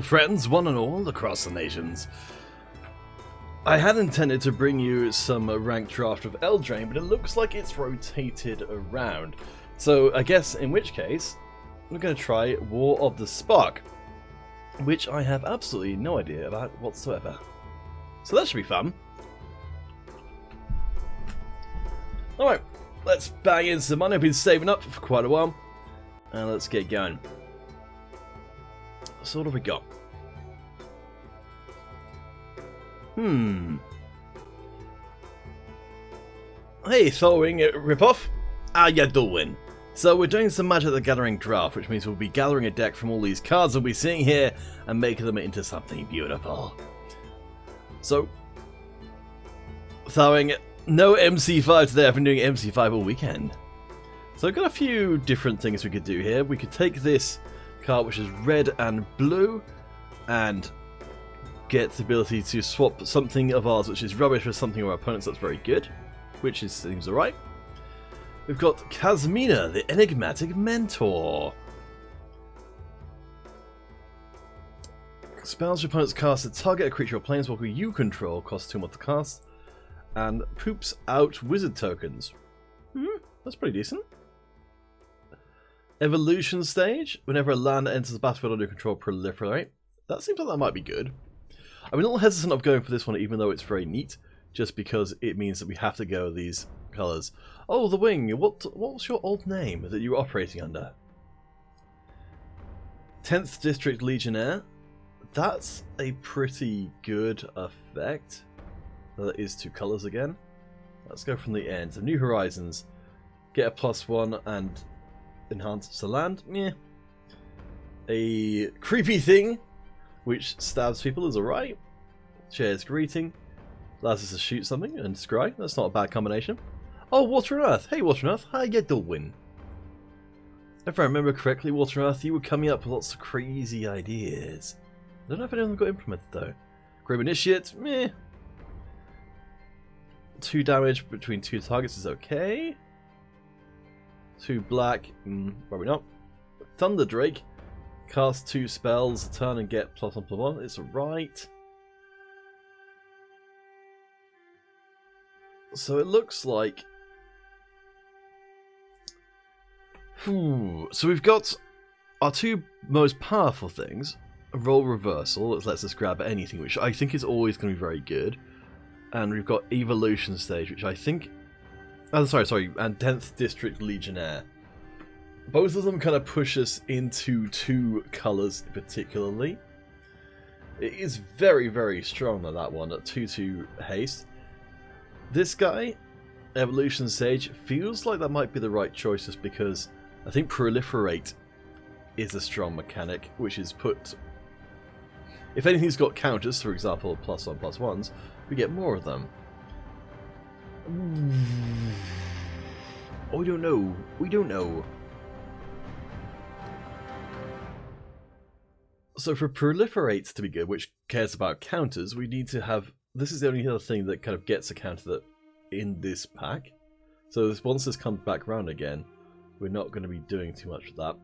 Friends, one and all across the nations. I had intended to bring you some ranked draft of Eldraine, but it looks like it's rotated around. So I guess in which case, we're going to try War of the Spark, which I have absolutely no idea about whatsoever. So that should be fun. Alright, let's bang in some money. I've been saving up for quite a while, and let's get going. So what have we got? Hey, Thorwing ripoff. How ya doing? So we're doing some Magic the Gathering draft, which means we'll be gathering a deck from all these cards we'll be seeing here and making them into something beautiful. So, Thorwing, no MC5 today. I've been doing MC5 all weekend. So I've got a few different things we could do here. We could take this card, which is red and blue, and get the ability to swap something of ours which is rubbish for something of our opponents that's very good, which seems alright. We've got Kasmina, the Enigmatic Mentor. Spells your opponents cast to target a creature or planeswalker you control, costs 2 more to cast, and poops out wizard tokens. That's pretty decent. Evolution stage. Whenever a land enters the battlefield under your control, proliferate. That seems like that might be good. I'm a little hesitant of going for this one, even though it's very neat, just because it means that we have to go these colours. Oh, the Wing. What was your old name that you were operating under? 10th District Legionnaire. That's a pretty good effect. That is 2 colours again. Let's go from the end. So New Horizons. Get a +1 and enhance the land. Yeah. A creepy thing which stabs people is alright. Shares greeting. Allows us to shoot something and scry. That's not a bad combination. Oh, Water and Earth. Hey, Water and Earth. How you doing? If I remember correctly, Water and Earth, you were coming up with lots of crazy ideas. I don't know if any of them got implemented, though. Grim Initiate. Meh. 2 damage between 2 targets is okay. 2 black. Probably not. Thunder Drake. Cast 2 spells a turn and get +1/+1. It's alright. So it looks like... So we've got our 2 most powerful things. Role Reversal, that lets us grab anything, which I think is always going to be very good. And we've got Evolution Stage, which I think... Oh, sorry, and 10th District Legionnaire. Both of them kind of push us into 2 colours particularly. It is very, very strong on that one at 2/2 haste. This guy, Evolution Stage, feels like that might be the right choice just because I think Proliferate is a strong mechanic, which is put... If anything's got counters, for example, +1/+1s, we get more of them. Oh, we don't know. We don't know. So for Proliferate to be good, which cares about counters, we need to have... This is the only other thing that kind of gets a counter that in this pack. So once this comes back around again, we're not going to be doing too much with that.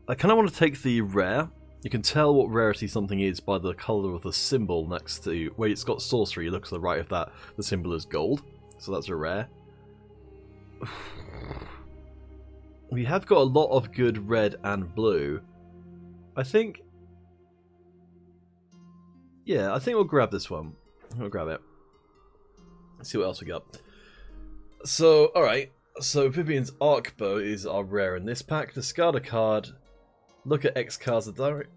I kind of want to take the rare. You can tell what rarity something is by the colour of the symbol next to... Where it's got sorcery, you look to the right of that, the symbol is gold. So that's a rare. We have got a lot of good red and blue. I think... Yeah, I think we'll grab this one. We'll grab it. Let's see what else we got. So, alright. So, Vivian's Arc Bow is our rare in this pack. Discard a card. Look at X cards that direct...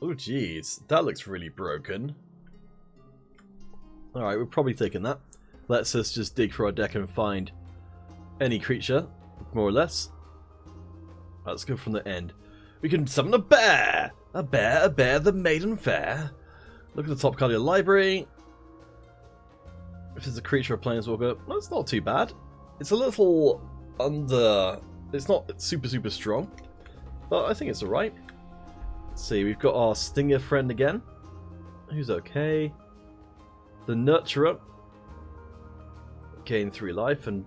Oh, jeez. That looks really broken. Alright, we're probably taking that. Lets us just dig through our deck and find any creature, more or less. Let's go from the end. We can summon a bear! A bear, the maiden fair. Look at the top card of your library. If it's a creature or planeswalker, well, it's not too bad. It's a little under... It's not super, super strong. But I think it's alright. Let's see, we've got our Stinger friend again. Who's okay. The Nurturer. Gain 3 life and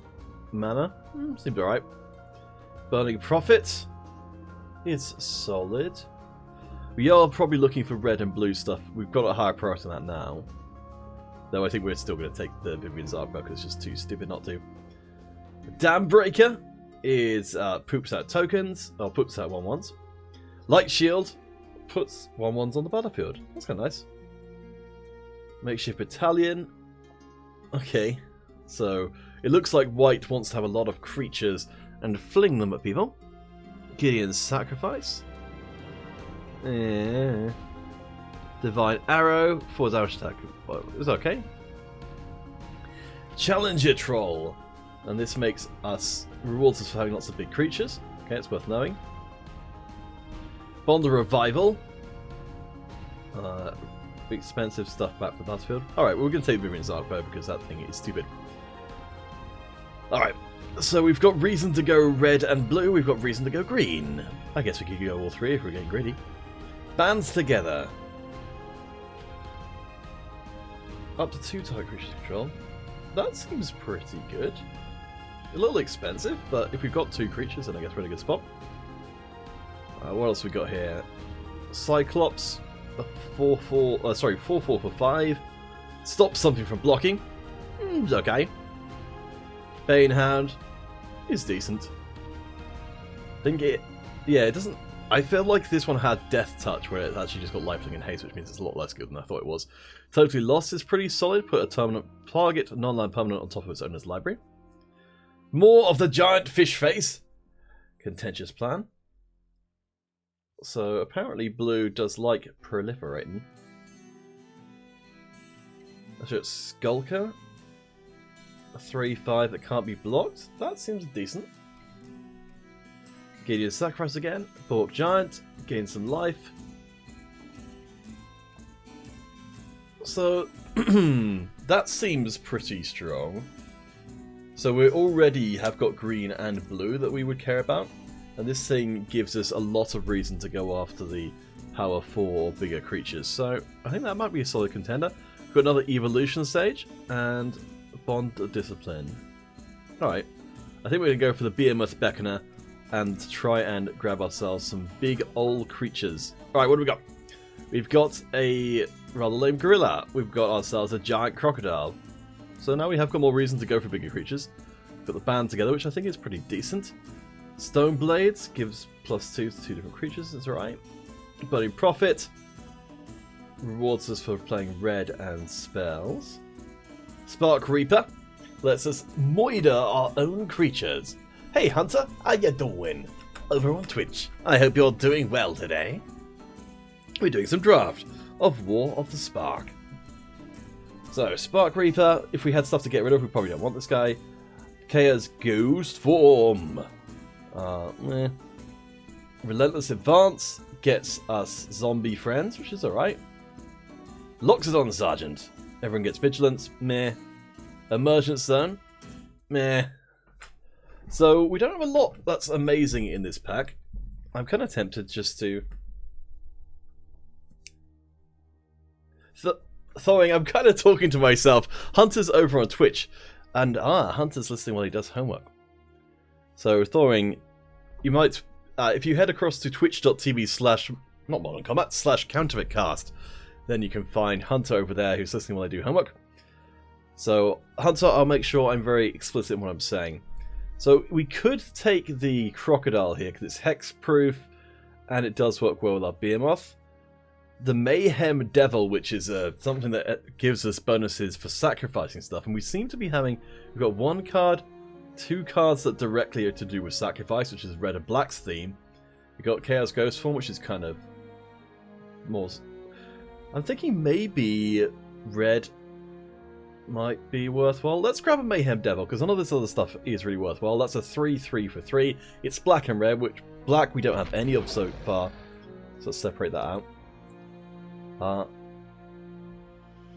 mana. Seems alright. Burning Prophet. It's solid. We are probably looking for red and blue stuff. We've got a higher priority on that now. Though I think we're still going to take the Vivian Zarkba because it's just too stupid not to. Dam Breaker is poops out tokens, or puts out 1/1s. Light Shield puts 1/1s on the battlefield. That's kind of nice. Makeshift Battalion. Okay, so it looks like White wants to have a lot of creatures and fling them at people. Gideon's Sacrifice. Divine Arrow, 4 damage attack. Well, it was okay. Challenger Troll. And this makes us, rewards us for having lots of big creatures. Okay, it's worth knowing. Bond of Revival. Expensive stuff back for the battlefield. Alright, we're going to take Vivian Zarkba because that thing is stupid. Alright, so we've got reason to go red and blue, we've got reason to go green. I guess we could go all three if we're getting greedy. Bands together. Up to 2 target creatures control. That seems pretty good. A little expensive, but if we've got 2 creatures, then I guess we're in a good spot. What else we got here? Cyclops, a 4/4 for 5. Stops something from blocking. It's okay. Banehound is decent. Think it. Yeah, it doesn't. I feel like this one had Death Touch, where it actually just got lifelink and haste, which means it's a lot less good than I thought it was. Totally Lost is pretty solid. Put a target non-land permanent on top of its owner's library. More of the giant fish face. Contentious plan. So apparently blue does like proliferating. That's it. Skulker. A 3/5 that can't be blocked. That seems decent. Gideon's Sacrifice again. Bork Giant. Gain some life. So that seems pretty strong. So we already have got green and blue that we would care about. And this thing gives us a lot of reason to go after the power 4 or bigger creatures. So I think that might be a solid contender. We've got another evolution stage and Bond of Discipline. Alright, I think we're going to go for the Behemoth Beckoner and try and grab ourselves some big old creatures. Alright, what do we got? We've got a rather lame gorilla. We've got ourselves a giant crocodile. So now we have got more reason to go for bigger creatures. We've got the band together, which I think is pretty decent. Stone Blades gives +2 to 2 different creatures, that's alright. Burning Prophet rewards us for playing red and spells. Spark Reaper lets us moider our own creatures. Hey Hunter, how you doing? Over on Twitch. I hope you're doing well today. We're doing some draft of War of the Spark. So, Spark Reaper, if we had stuff to get rid of, we probably don't want this guy. Kaya's Ghost Form. Relentless Advance gets us zombie friends, which is alright. Loxodon Sergeant. Everyone gets Vigilance. Meh. Emergence Zone. Meh. So, we don't have a lot that's amazing in this pack. I'm kind of tempted just to... Thawing, I'm kind of talking to myself. Hunter's over on Twitch. And, Hunter's listening while he does homework. So, Thawing, you might... if you head across to twitch.tv/ not Modern Combat, /Counterfeitcast, then you can find Hunter over there who's listening while I do homework. So, Hunter, I'll make sure I'm very explicit in what I'm saying. So, we could take the Crocodile here, because it's hex-proof, and it does work well with our Behemoth. The Mayhem Devil, which is something that gives us bonuses for sacrificing stuff, and we seem to be having... We've got 1 card, 2 cards that directly are to do with sacrifice, which is red and black's theme. We've got Chaos Ghost Form, which is kind of more... I'm thinking maybe red might be worthwhile. Let's grab a Mayhem Devil, because none of this other stuff is really worthwhile. That's a 3/3 for 3. It's black and red, which black we don't have any of so far. So let's separate that out.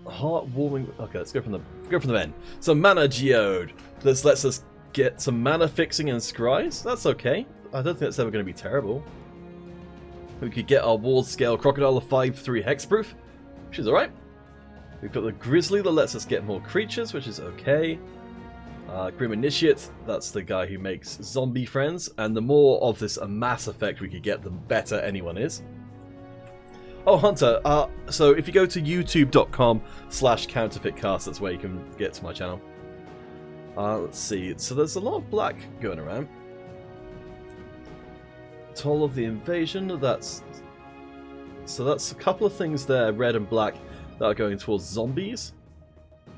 Heartwarming. Okay, let's go from the end. So Mana Geode. This lets us get some mana fixing and scries. That's okay. I don't think that's ever going to be terrible. We could get our Ward Scale Crocodile of 5/3 hexproof, which is alright. We've got the Grizzly that lets us get more creatures, which is okay. Grim Initiate, that's the guy who makes zombie friends, and the more of this amass effect we could get, the better anyone is. Oh, Hunter, so if you go to youtube.com/counterfeitcast, that's where you can get to my channel. Let's see, so there's a lot of black going around. Toll of the Invasion, that's a couple of things there, red and black, that are going towards zombies.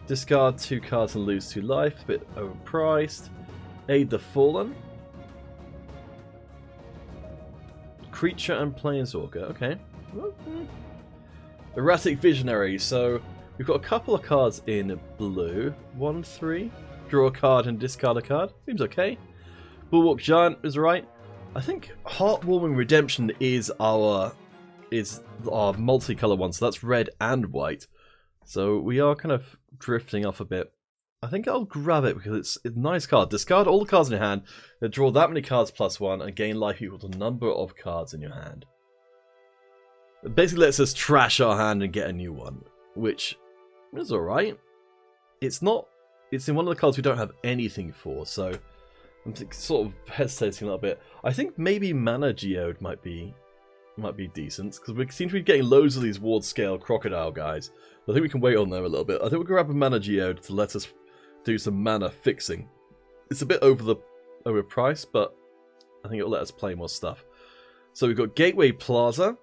Discard 2 cards and lose 2 life, a bit overpriced. Aid the Fallen. Creature and Planeswalker, okay. Erratic Visionary, so we've got a couple of cards in blue. 1, 3. Draw a card and discard a card. Seems okay. Bulwark Giant is right. I think Heartwarming Redemption is our multicolour one, so that's red and white. So we are kind of drifting off a bit. I think I'll grab it because it's a nice card. Discard all the cards in your hand, then draw that many cards +1 and gain life equal to the number of cards in your hand. It basically lets us trash our hand and get a new one, which is alright. It's in one of the cards we don't have anything for, so I'm sort of hesitating a little bit. I think maybe Mana Geode might be decent, because we seem to be getting loads of these ward scale crocodile guys. I think we can wait on them a little bit. I think we'll grab a Mana Geode to let us do some mana fixing. It's a bit overpriced, but I think it'll let us play more stuff. So we've got Gateway Plaza.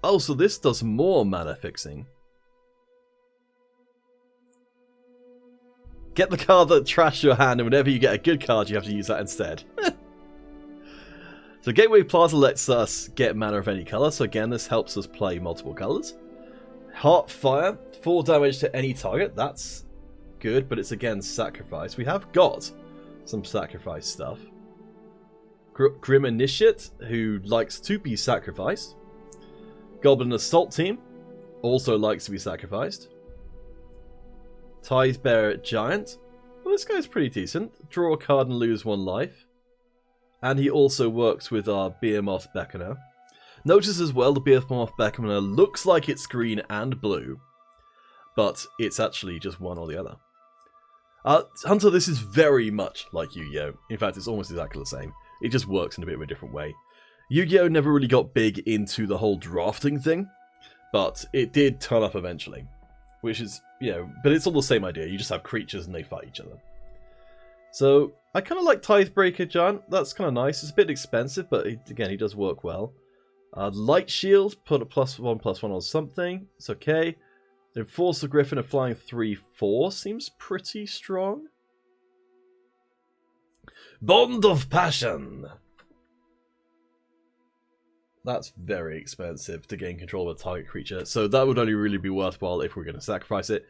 Oh, so this does more mana fixing. Get the card that trashed your hand, and whenever you get a good card, you have to use that instead. So Gateway Plaza lets us get mana of any colour, so again, this helps us play multiple colours. Heartfire, 4 damage to any target, that's good, but it's again sacrifice. We have got some sacrifice stuff. Grim Initiate, who likes to be sacrificed. Goblin Assault Team, also likes to be sacrificed. Tidebearer Giant. Well, this guy's pretty decent. Draw a card and lose 1 life. And he also works with our Behemoth Beckoner. Notice as well the Behemoth Beckoner looks like it's green and blue, but it's actually just one or the other. Hunter, this is very much like Yu-Gi-Oh! In fact, it's almost exactly the same. It just works in a bit of a different way. Yu-Gi-Oh! Never really got big into the whole drafting thing, but it did turn up eventually. Which is, but it's all the same idea. You just have creatures and they fight each other. So, I kind of like Tithebreaker Giant. That's kind of nice. It's a bit expensive, but again, he does work well. Light Shield, put a +1/+1 on something. It's okay. Enforcer Griffin and flying 3/4 seems pretty strong. Bond of Passion. That's very expensive to gain control of a target creature, so that would only really be worthwhile if we're going to sacrifice it.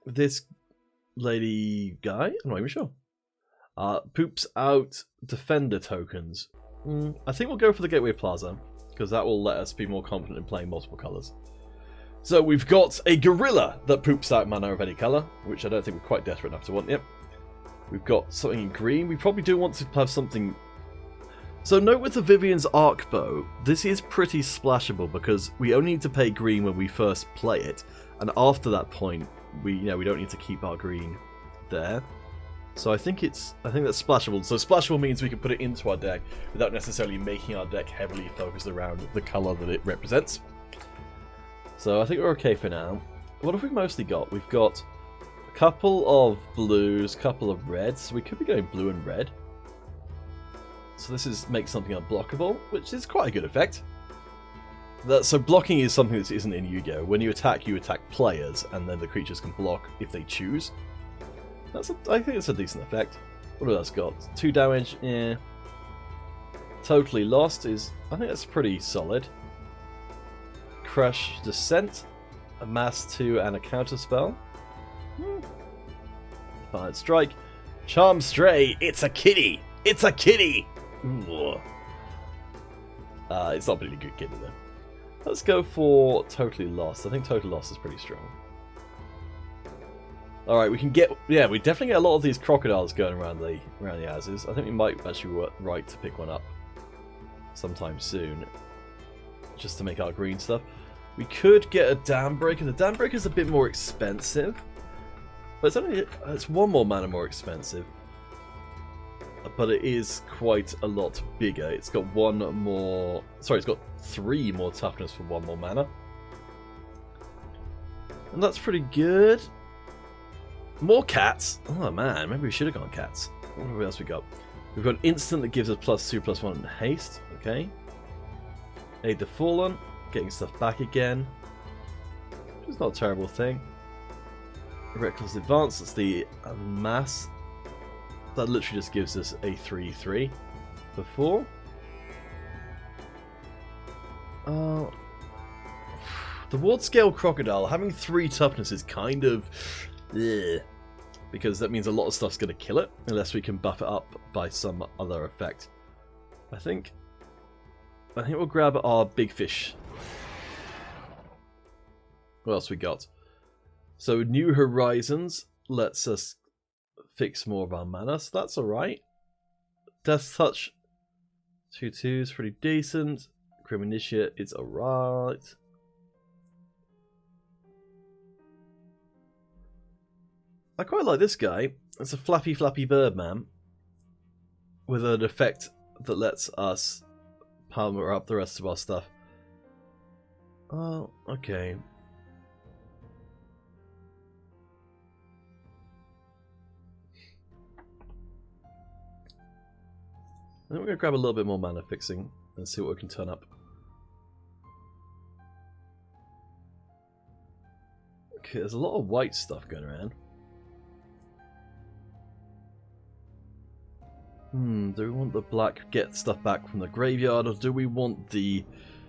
This lady guy, I'm not even sure, poops out Defender tokens. I think we'll go for the Gateway Plaza, because that will let us be more confident in playing multiple colours. So we've got a Gorilla that poops out mana of any colour, which I don't think we're quite desperate enough to want yet. We've got something in green. We probably do want to have something. So note with the Vivian's Arc Bow, this is pretty splashable because we only need to pay green when we first play it, and after that point, we don't need to keep our green there. So I think that's splashable. So splashable means we can put it into our deck without necessarily making our deck heavily focused around the color that it represents. So I think we're okay for now. What have we mostly got? We've got a couple of blues, couple of reds. So we could be going blue and red. So this makes something unblockable, which is quite a good effect. So blocking is something that isn't in Yu-Gi-Oh! When you attack players, and then the creatures can block if they choose. I think it's a decent effect. What else got? 2 damage, yeah. Totally Lost is, I think that's pretty solid. Crush Descent, a Mass 2 and a Counterspell. Fired Strike. Charm Stray, it's a kitty! It's a kitty! It's not a really good kitty though. Let's go for Totally Lost. I think Totally Lost is pretty strong. Alright, we definitely get a lot of these crocodiles going around the houses. I think we might actually work right to pick one up sometime soon, just to make our green stuff. We could get a Dam Breaker. The Dam Breaker is a bit more expensive, but it's 1 more mana more expensive. but it is quite a lot bigger. It's got it's got 3 more toughness for 1 more mana. And that's pretty good. More cats. Oh man, maybe we should have gone cats. What else we got? We've got an instant that gives us +2/+1 in haste. Okay. Aid the Fallen, getting stuff back again. Which is not a terrible thing. Reckless Advance, that's the mass. That literally just gives us a 3/3 for 4. The Ward Scale Crocodile, having 3 toughness is kind of... ugh, because that means a lot of stuff's going to kill it, unless we can buff it up by some other effect. I think we'll grab our big fish. What else we got? So New Horizons lets us fix more of our mana, so that's alright. Death Touch 2/2 is pretty decent. Grim Initiate is alright. I quite like this guy. It's a Flappy Bird Man with an effect that lets us palmer up the rest of our stuff. Oh, okay. I think we're going to grab a little bit more mana fixing and see what we can turn up. Okay, there's a lot of white stuff going around. Do we want the black get stuff back from the graveyard, or do we want the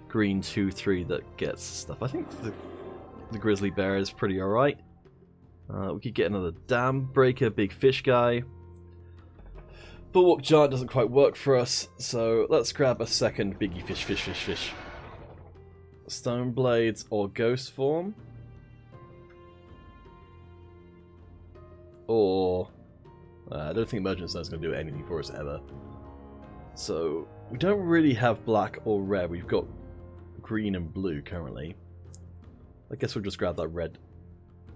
green 2/3 that gets stuff? I think the Grizzly Bear is pretty alright. We could get another Dam Breaker, big fish guy. Bulwark Giant doesn't quite work for us, so let's grab a second biggie fish. Stone Blades or Ghost Form. Or... I don't think Emergent Stone is going to do anything for us ever. So, we don't really have black or red. We've got green and blue currently. I guess we'll just grab that red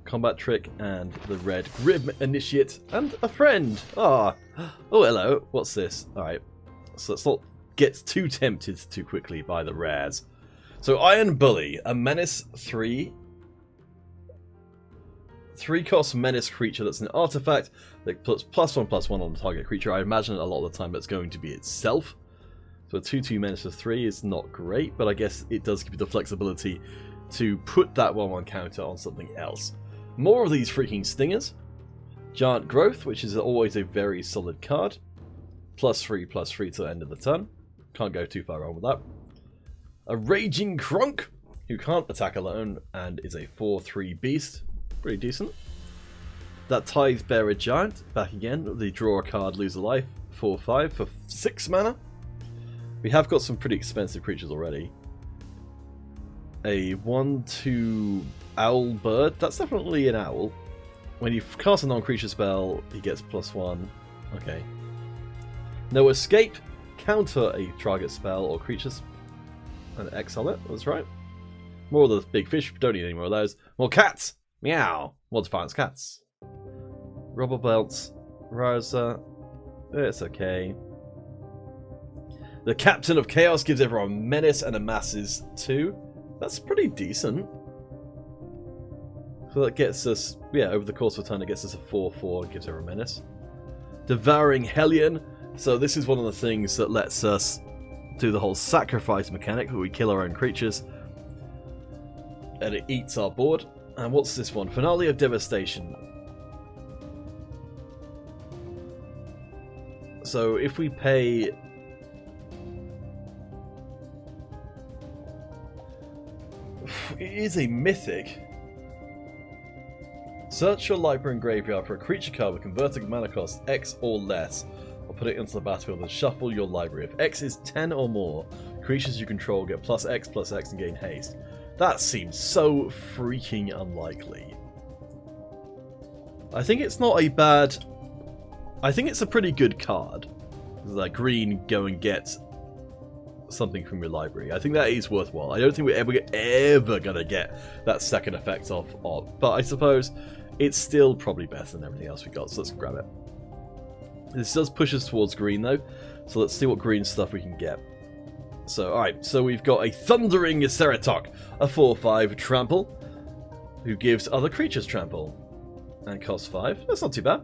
Combat Trick and the red Grim Initiate and a friend. Ah, oh hello. What's this? Alright, so let's not get too tempted too quickly by the rares. So Iron Bully, a menace 3-cost menace creature that's an artifact that puts +1/+1 on the target creature. I imagine a lot of the time that's going to be itself. So a 2/2 menace for 3 is not great, but I guess it does give you the flexibility to put that 1/1 counter on something else. More of these freaking stingers. Giant Growth, which is always a very solid card. +3/+3 to the end of the turn. Can't go too far wrong with that. A Raging Kronk, who can't attack alone and is a 4/3 beast. Pretty decent. That Tithe Bearer Giant, back again. The draw a card, lose a life. 4/5 for 6 mana. We have got some pretty expensive creatures already. A 1/2 Owl Bird. That's definitely an owl. When you cast a non-creature spell, he gets +1. Okay. No Escape. Counter a target spell or creatures and exile it. That's right. More of the big fish. Don't need any more of those. More cats. Meow. More Defiance cats. Rubber Belts. Rosa. It's okay. The Captain of Chaos gives everyone menace and amasses 2. That's pretty decent. So that gets us, yeah, over the course of a turn, it gets us a 4/4, gives everyone menace. Devouring Hellion. So this is one of the things that lets us do the whole sacrifice mechanic, where we kill our own creatures. And it eats our board. And what's this one? Finale of Devastation. So if we pay... It is a mythic. Search your library and graveyard for a creature card with converting mana cost X or less, or put it into the battlefield and shuffle your library. If X is 10 or more, creatures you control get +X/+X and gain haste. That seems so freaking unlikely. I think it's not a bad... I think it's a pretty good card. Like green, go and get something from your library. I think that is worthwhile. I don't think we're ever going to get that second effect off, but I suppose it's still probably better than everything else we got, so let's grab it. This does push us towards green though, so let's see what green stuff we can get. So, alright, so we've got a Thundering Ceratok, a 4/5 trample, who gives other creatures trample, and costs 5. That's not too bad.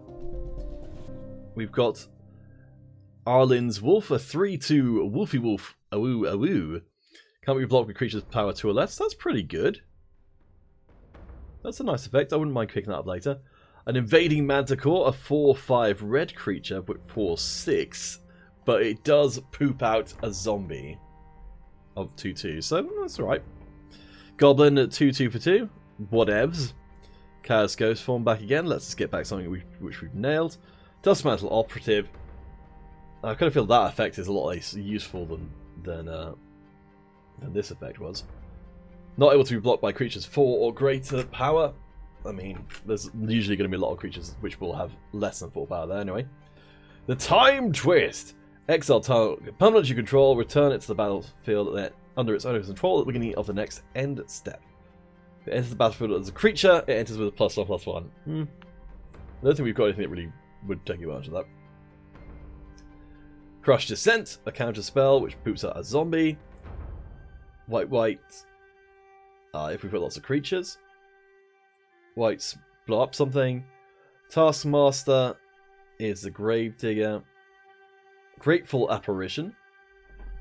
We've got Arlen's Wolf, a 3/2 Wolfy Wolf, awoo awoo. Can't be blocked with creatures power 2 or less. That's pretty good. That's a nice effect. I wouldn't mind picking that up later. An Invading Manticore, a 4/5 red creature, but 4/6. But it does poop out a zombie of 2/2, so that's alright. Goblin at 2/2 for 2. Whatevs. Chaos Ghost form back again. Let's just get back something which we've nailed. Dustmantle Operative. I kind of feel that effect is a lot less useful than this effect was. Not able to be blocked by creatures 4 or greater power. I mean, there's usually going to be a lot of creatures which will have less than 4 power there anyway. The Time Twist. Exile target permanent you control, return it to the battlefield under its owner's control at the beginning of the next end step. If it enters the battlefield as a creature, it enters with a +1/+1. I don't think we've got anything that really would take advantage of that. Crush Descent, a counter spell which poops out a zombie. White. If we put lots of creatures. Whites blow up something. Taskmaster is the Gravedigger. Grateful Apparition.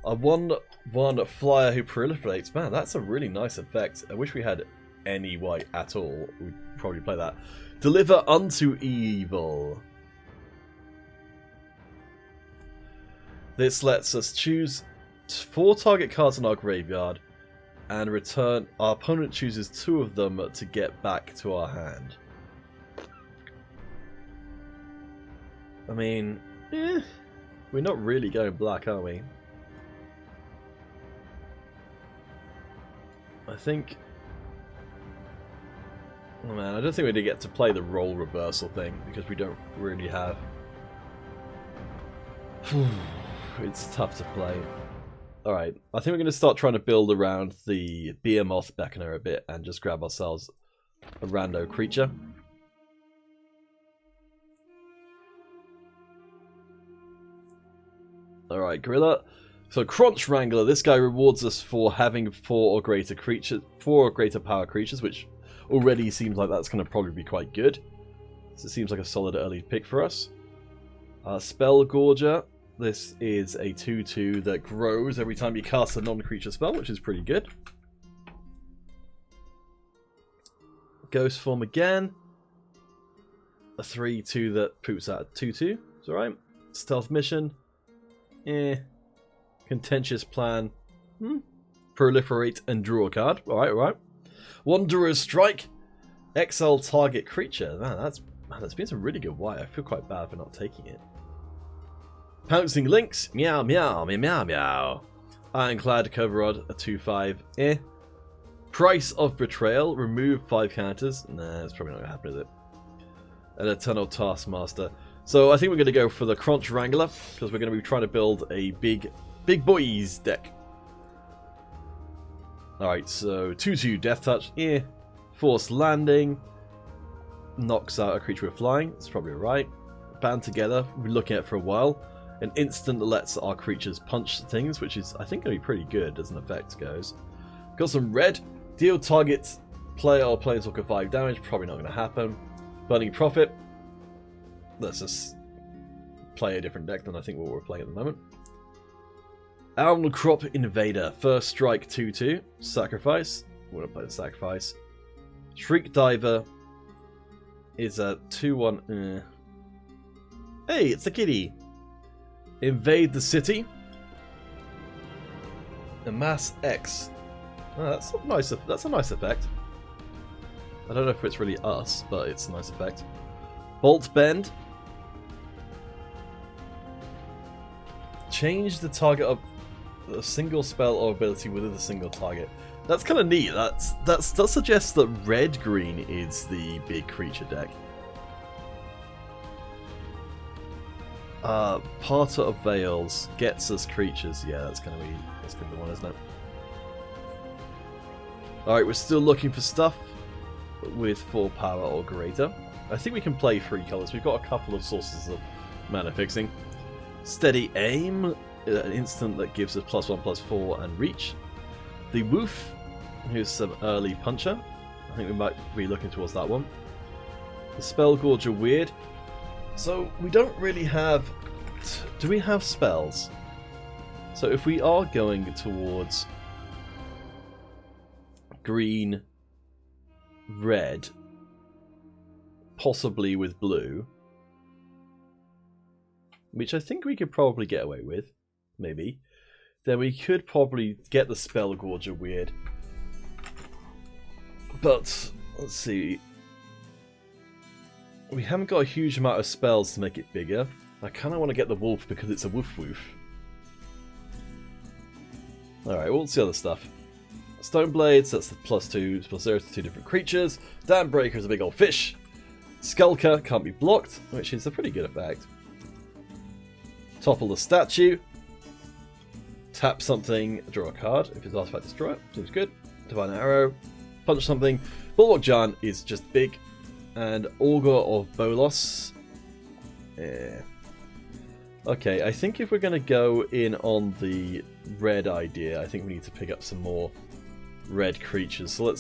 A 1/1 flyer who proliferates. Man, that's a really nice effect. I wish we had any white at all. We'd probably play that. Deliver unto evil. This lets us choose 4 target cards in our graveyard and return. Our opponent chooses 2 of them to get back to our hand. I mean, we're not really going black, are we? I think... Oh man, I don't think we're going to get to play the role reversal thing because we don't really have... It's tough to play. Alright, I think we're going to start trying to build around the Behemoth Beckoner a bit and just grab ourselves a rando creature. Alright, Gorilla. So Crunch Wrangler, this guy rewards us for having 4 or greater power creatures, which already seems like that's going to probably be quite good. So it seems like a solid early pick for us. Spell Gorger. This is a 2/2 that grows every time you cast a non-creature spell, which is pretty good. Ghost Form again. A 3/2 that poops out a 2/2. It's alright. Stealth Mission. Contentious Plan. Proliferate and draw a card. Alright. Wanderer's Strike. Exile target creature. Man, that's been some really good white. I feel quite bad for not taking it. Pouncing Lynx. Meow meow meow meow meow. Ironclad Coverrod, a 2/5. Price of Betrayal. Remove 5 counters. Nah, that's probably not gonna happen, is it? An Eternal Taskmaster. So I think we're going to go for the Crunch Wrangler, because we're going to be trying to build a big boys deck. Alright, so 2/2 Death Touch. Force Landing. Knocks out a creature with flying. It's probably alright. Band Together. We've been looking at it for a while. An instant that lets our creatures punch things, which is, I think, going to be pretty good as an effect goes. Got some red. Deal target player or planeswalker 5 damage. Probably not going to happen. Burning Prophet. Let's just play a different deck than I think what we're playing at the moment. Crop Invader. First strike 2/2. Sacrifice. Wouldn't play the sacrifice. Shriek Diver is a 2/1. Hey, it's a kitty. Invade the City. Amass X. Oh, that's a nice effect. I don't know if it's really us, but it's a nice effect. Bolt Bend. Change the target of a single spell or ability within a single target. That's kind of neat. That suggests that red-green is the big creature deck. Parter of Veils gets us creatures. Yeah, that's gonna be the one, isn't it? Alright, we're still looking for stuff with 4 power or greater. I think we can play 3 colours. We've got a couple of sources of Mana fixing. Steady aim, an instant that gives us +1/+4 and reach. The Woof, who's some early puncher. I think we might be looking towards that one. The Spell Gorger Weird. So we don't really have... Do we have spells? So if we are going towards green, red, possibly with blue, which I think we could probably get away with, maybe, then we could probably get the Spell Gorger Weird. But, let's see. We haven't got a huge amount of spells to make it bigger. I kind of want to get the Wolf because it's a Woof Woof. Alright, what's the other stuff? Stone Blades, that's the +2/+0 to 2 different creatures. Dam Breaker is a big old fish. Skulker can't be blocked, which is a pretty good effect. Topple the statue. Tap something, draw a card. If it's artifact, destroy it. Seems good. Divine Arrow. Punch something. Bulwark Giant is just big. And Augur of Bolos. Yeah. Okay, I think if we're going to go in on the red idea, I think we need to pick up some more red creatures. So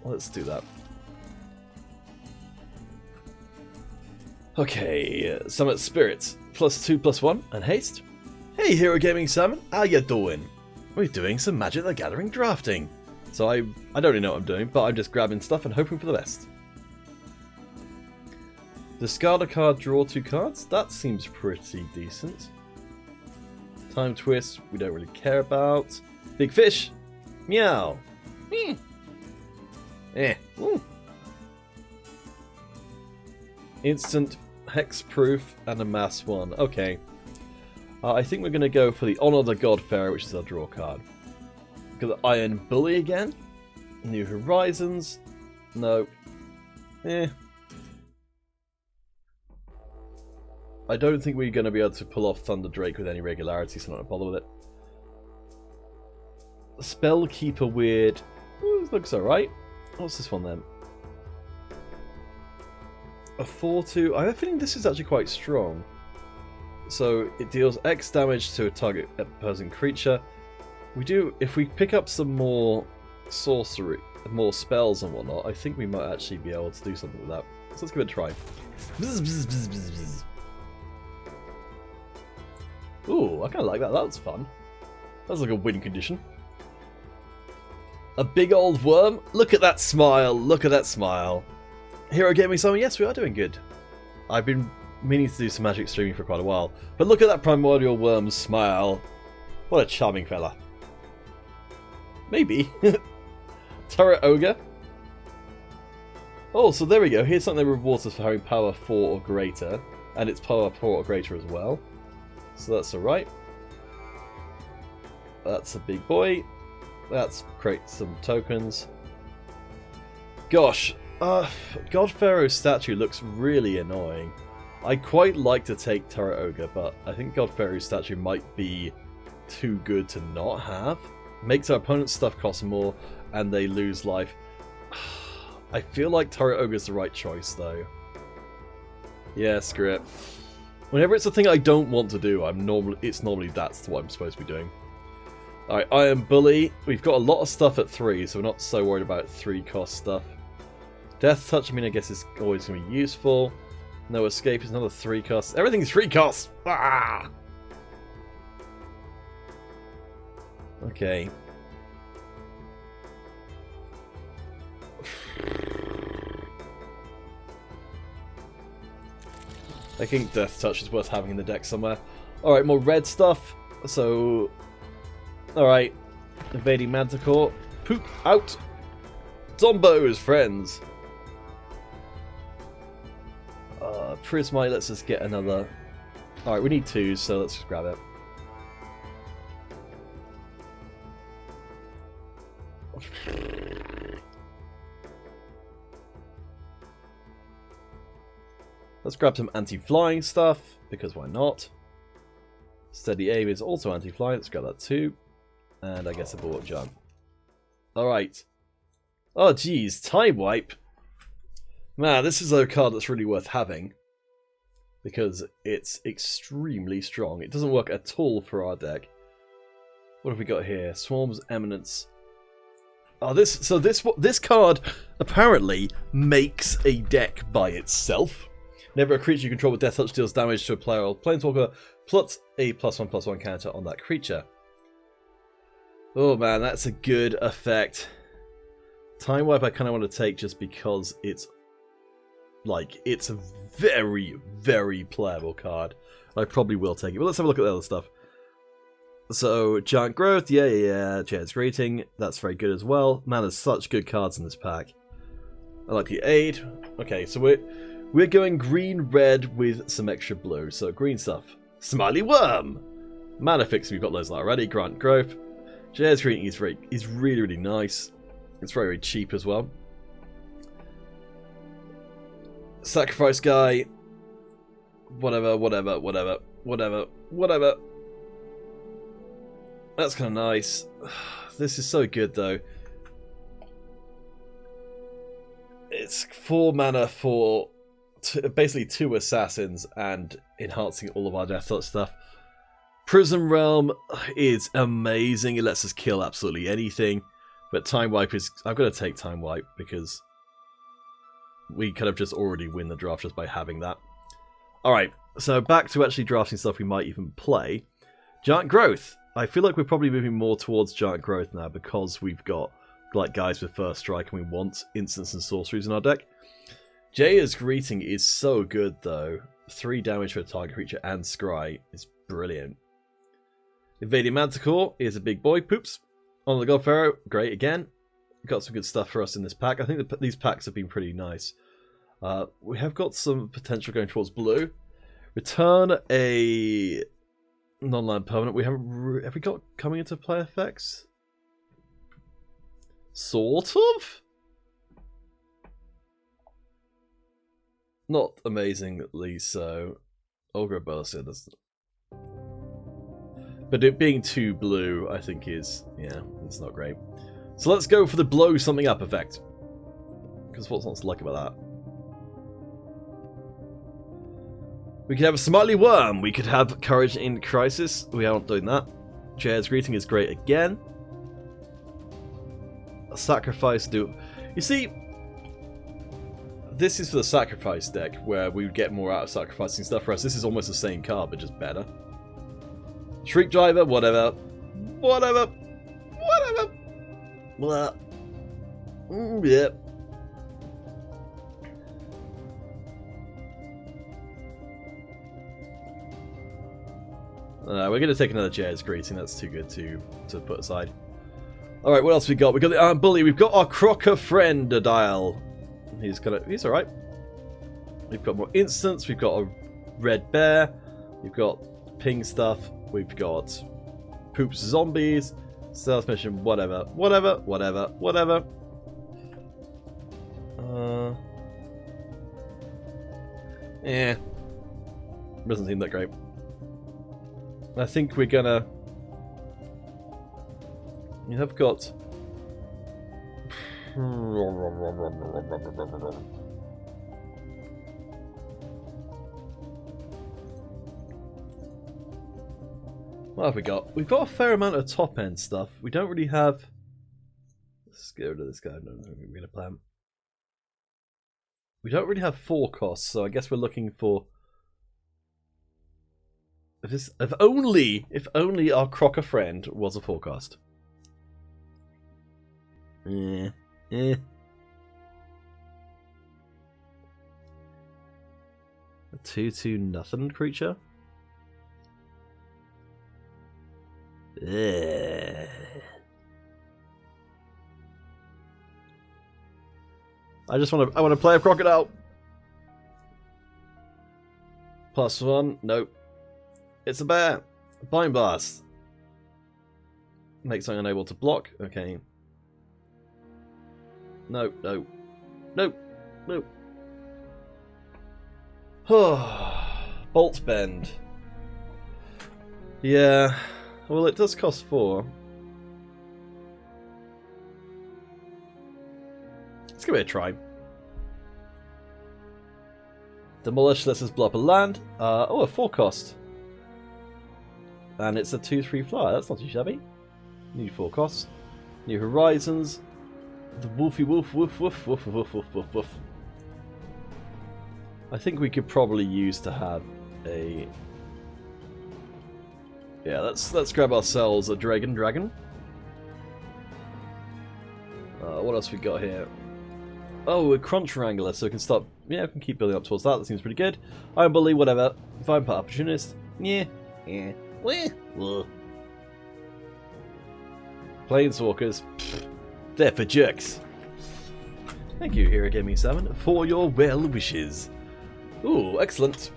let's do that. Okay, Summit Spirits. +2/+1 and haste. Hey Hero Gaming Salmon, how you doing? We're doing some Magic the Gathering drafting. So I don't really know what I'm doing, but I'm just grabbing stuff and hoping for the best. Discard a card, draw 2 cards. That seems pretty decent. Time Twist, we don't really care about. Big Fish, meow. Ooh. Instant, Hexproof, and a Mass 1. Okay. I think we're going to go for the Honor the God Pharaoh, which is our draw card. Got the Iron Bully again. New Horizons. No. I don't think we're going to be able to pull off Thunder Drake with any regularity, so I'm not going to bother with it. Spellkeeper Weird. Ooh, this looks alright. What's this one then? A 4/2. I have a feeling this is actually quite strong. So it deals X damage to a target opposing creature. If we pick up some more sorcery, more spells and whatnot, I think we might actually be able to do something with that. So let's give it a try. Ooh, I kind of like that. That was fun. That was like a win condition. A big old worm? Look at that smile. Look at that smile. Hero Gaming Salmon, yes, we are doing good. I've been meaning to do some Magic streaming for quite a while. But look at that primordial worm's smile. What a charming fella. Maybe. Turret Ogre. Oh, so there we go. Here's something that rewards us for having power 4 or greater. And it's power 4 or greater as well. So that's alright. That's a big boy. Let's create some tokens. Gosh. God Pharaoh's statue looks really annoying. I quite like to take Turret Ogre, but I think God Pharaoh's statue might be too good to not have. Makes our opponent's stuff cost more, and they lose life. I feel like Turret Ogre's the right choice, though. Yeah, screw it. Whenever it's a thing I don't want to do, it's normally that's what I'm supposed to be doing. Alright, Iron Bully. We've got a lot of stuff at 3, so we're not so worried about 3 cost stuff. Death Touch, I mean, I guess is always going to be useful. No Escape is another 3 cost. Everything's 3 costs! Ah! Okay. I think Death Touch is worth having in the deck somewhere. Alright, more red stuff. So... Alright. Invading Manticore. Poop out! Zombos, friends! Prismite, let's just get another... Alright, we need 2, so let's just grab it. Let's grab some anti-flying stuff, because why not? Steady Aim is also anti-flying, let's grab that too. And I guess a Bulwark Giant. Alright. Oh geez, Time Wipe. Man, this is a card that's really worth having. because it's extremely strong. It doesn't work at all for our deck. What have we got here? Swarm's Eminence. Oh, this card apparently makes a deck by itself. Whenever a creature you control with Death Touch deals damage to a player or planeswalker, plus a +1/+1 counter on that creature. Oh man, that's a good effect. Time Wipe I kind of want to take just because it's a very, very playable card. I probably will take it, but let's have a look at the other stuff. So, Giant Growth, yeah. Jared's Greeting, that's very good as well. Man, there's such good cards in this pack. I like the Aid. Okay, so we're going green-red with some extra blue. So, green stuff. Smiley Worm! Mana Fix, we've got loads of that already. Giant Growth. Jared's Greeting is really, really nice. It's very, very cheap as well. Sacrifice Guy. Whatever. That's kind of nice. This is so good, though. It's 4 mana for basically 2 assassins and enhancing all of our Death Touch stuff. Prism Realm is amazing. It lets us kill absolutely anything. But Time Wipe is... I've got to take Time Wipe because we kind of just already win the draft just by having that. Alright, so back to actually drafting stuff we might even play. Giant Growth. I feel like we're probably moving more towards Giant Growth now because we've got like guys with First Strike and we want instants and sorceries in our deck. Jaya's Greeting is so good though. 3 damage for a target creature and Scry is brilliant. Invading Manticore is a big boy. Poops. On the God Pharaoh, great again. Got some good stuff for us in this pack. I think these packs have been pretty nice. We have got some potential going towards blue. Return a non-land permanent. Have we got coming into play effects? Sort of? Not amazingly so. Ogre Burster doesn't. But it being 2 blue, I think is, yeah, it's not great. So let's go for the blow something up effect. Because what's not to like about that? We could have a Smiley Worm. We could have Courage in Crisis. We aren't doing that. Jared's Greeting is great again. A Sacrifice do. You see, this is for the Sacrifice deck where we would get more out of sacrificing stuff for us. This is almost the same card, but just better. Shriek Driver, whatever. Blah. Yep. We're going to take another Jared's Greeting. That's too good to put aside. Alright, what else we got? We got the Iron Bully. We've got our Crocker friend, Dial. He's alright. We've got more instants. We've got a Red Bear. We've got ping stuff. We've got Poops Zombies. Stealth Mission, whatever. Yeah. Doesn't seem that great. I think we're gonna... You have got... What have we got? We've got a fair amount of top end stuff. We don't really have... Let's get rid of this guy. No, we're going to play him. We don't really have 4 costs, so I guess we're looking for... If only our Crocker friend was a 4 cost. A 2/2 nothing creature. I want to play a crocodile. +1, nope. It's a bear. Bind Blast. Makes something unable to block. Okay. No. Bolt Bend. Yeah. Well, it does cost 4. Let's give it a try. Demolish lets us blow up a land. Oh, a 4 cost. And it's a 2/3 flyer. That's not too shabby. New 4 costs. New Horizons. The Wolfy Wolf Woof Woof Woof Woof Woof Woof Woof. I think we could probably use to have a... Yeah, let's grab ourselves a Dragon. What else we got here? Oh, a Crunch Wrangler, so we can start... Yeah, we can keep building up towards that. That seems pretty good. Iron Bully, whatever. Viper Opportunist. Yeah. Planeswalkers. Pfft, they're for jerks. Thank you, Hero Gaming 7, for your well wishes. Ooh, excellent.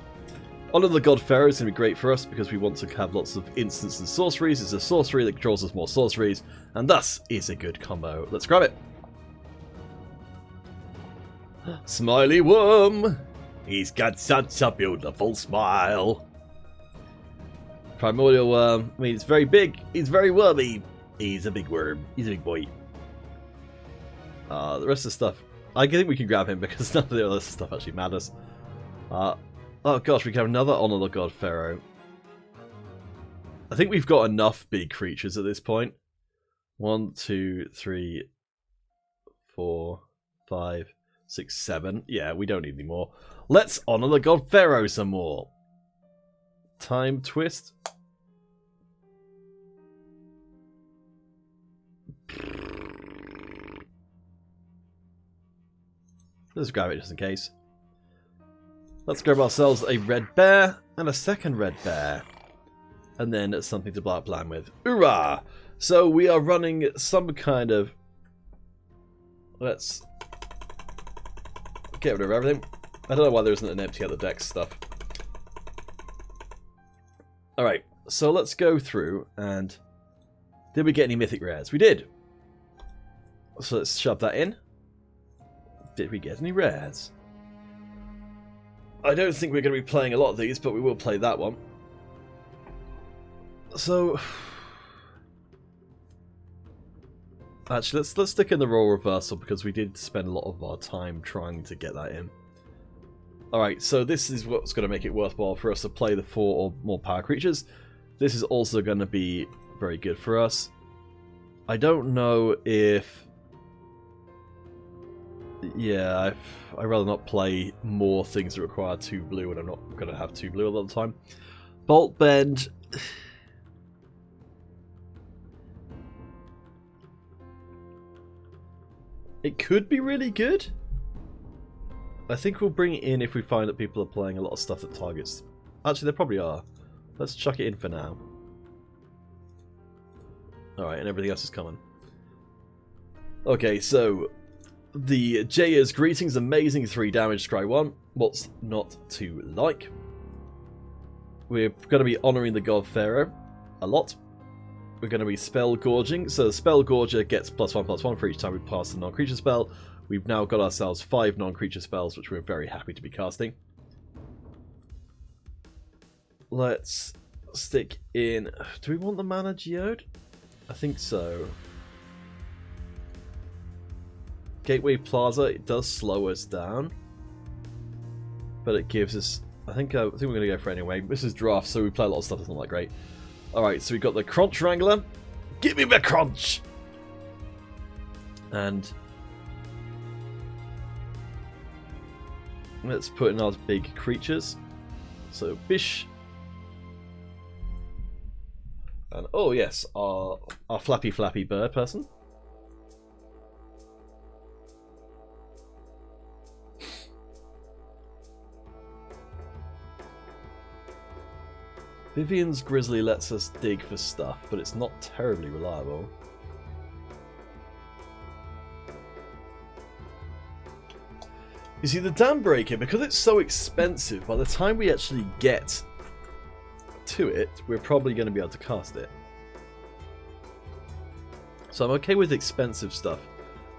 Honor the God Pharaoh is going to be great for us because we want to have lots of instants and sorceries. It's a sorcery that draws us more sorceries, and thus is a good combo. Let's grab it. Smiley Worm! He's got such a beautiful smile. Primordial Worm. I mean, it's very big. He's very wormy. He's a big worm. He's a big boy. The rest of the stuff, I think we can grab him because none of the other stuff actually matters. Oh gosh, we can have another Honor the God Pharaoh. I think we've got enough big creatures at this point. 1, 2, 3, 4, 5, 6, 7. Yeah, we don't need any more. Let's Honor the God Pharaoh some more. Time Twist. Let's grab it just in case. Let's grab ourselves a red bear and a second red bear. And then something to blow up land with. Hoorah! So we are running some kind of... Let's get rid of everything. I don't know why there isn't an empty other deck stuff. Alright, so let's go through and... Did we get any mythic rares? We did! So let's shove that in. Did we get any rares? I don't think we're going to be playing a lot of these, but we will play that one. So... Actually, let's stick in the Role Reversal because we did spend a lot of our time trying to get that in. Alright, so this is what's going to make it worthwhile for us to play the 4 or more power creatures. This is also going to be very good for us. I don't know if... Yeah, I'd rather not play more things that require 2 blue, and I'm not going to have 2 blue all the time. Bolt Bend. It could be really good. I think we'll bring it in if we find that people are playing a lot of stuff that targets... Actually, they probably are. Let's chuck it in for now. Alright, and everything else is coming. Okay, so... The Jaya's Greetings, amazing 3 damage, scry 1. What's not to like? We're going to be honouring the God Pharaoh a lot. We're going to be Spell Gorging. So Spell Gorger gets +1/+1 for each time we pass a non-creature spell. We've now got ourselves 5 non-creature spells, which we're very happy to be casting. Let's stick in... Do we want the Mana Geode? I think so. Gateway Plaza, it does slow us down, but it gives us... I think we're going to go for it anyway. This is draft, so we play a lot of stuff that's not that great. Alright, so we've got the Crunch Wrangler. Give me the crunch! And... let's put in our big creatures. So, Bish. And, oh yes, our flappy bird person. Vivian's Grizzly lets us dig for stuff, but it's not terribly reliable. You see, the Dam Breaker, because it's so expensive, by the time we actually get to it, we're probably going to be able to cast it. So I'm okay with expensive stuff.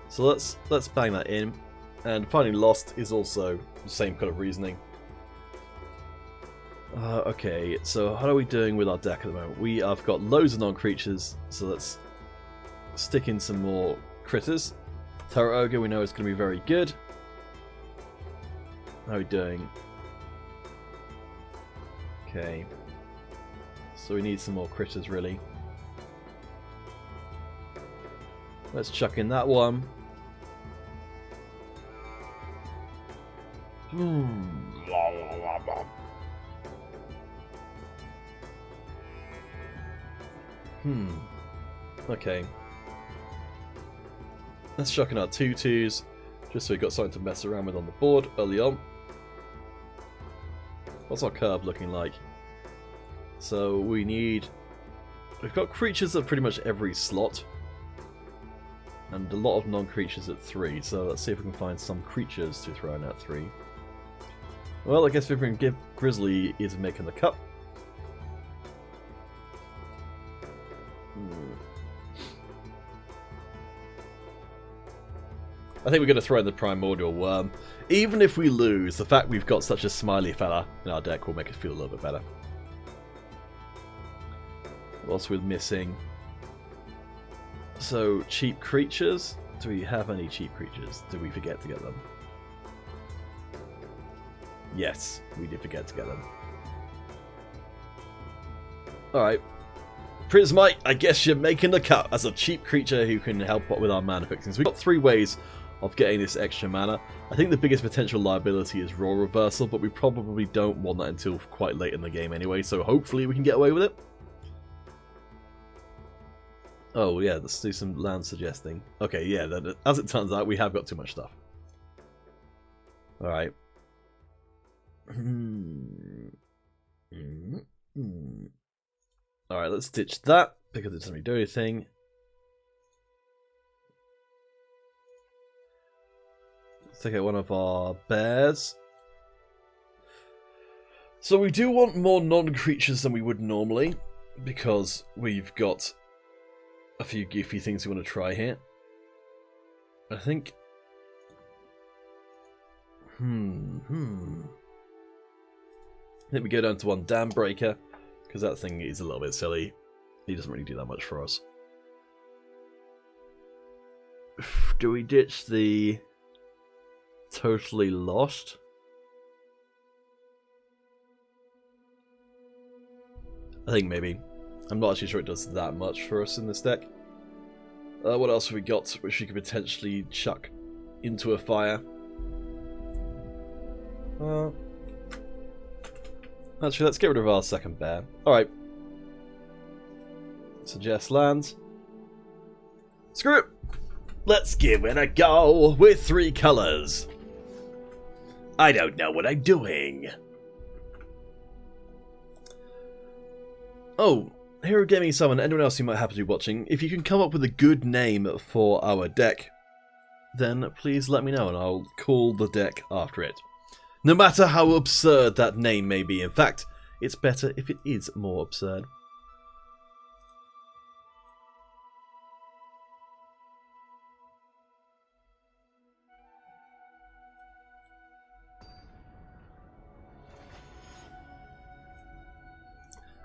So let's bang that in. And Finding Lost is also the same kind of reasoning. Okay, so how are we doing with our deck at the moment? We have got loads of non-creatures, so let's stick in some more critters. Terra Ogre we know is going to be very good. How are we doing? Okay. So we need some more critters, really. Let's chuck in that one. Okay. Let's chuck in our 2/2s, just so we've got something to mess around with on the board early on. What's our curve looking like? So we've got creatures at pretty much every slot, and a lot of non-creatures at 3, so let's see if we can find some creatures to throw in at 3. Well, I guess we can give Grizzly is making the cut. I think we're going to throw in the Primordial Worm. Even if we lose, the fact we've got such a smiley fella in our deck will make us feel a little bit better. What else we're missing? So, cheap creatures. Do we have any cheap creatures? Did we forget to get them? Yes, we did forget to get them. Alright. Prismite, I guess you're making the cut as a cheap creature who can help with our mana fixings. We've got 3 ways of getting this extra mana. I think the biggest potential liability is Role Reversal, but we probably don't want that until quite late in the game anyway, so hopefully we can get away with it. Oh yeah, let's do some land suggesting. Okay, yeah, as it turns out, we have got too much stuff. Alright. Alright, let's ditch that, because it doesn't really do anything. Let's take out one of our bears. So we do want more non-creatures than we would normally, because we've got a few goofy things we want to try here. I think... I think we go down to 1 Dam Breaker, because that thing is a little bit silly. He doesn't really do that much for us. Do we ditch the Totally Lost? I think maybe. I'm not actually sure it does that much for us in this deck. What else have we got which we could potentially chuck into a fire? Actually, let's get rid of our second bear. Alright. Suggest lands. Screw it! Let's give it a go with 3 colors. I don't know what I'm doing. Oh, Hero Gaming Summon, anyone else who might happen to be watching, if you can come up with a good name for our deck, then please let me know and I'll call the deck after it. No matter how absurd that name may be. In fact, it's better if it is more absurd.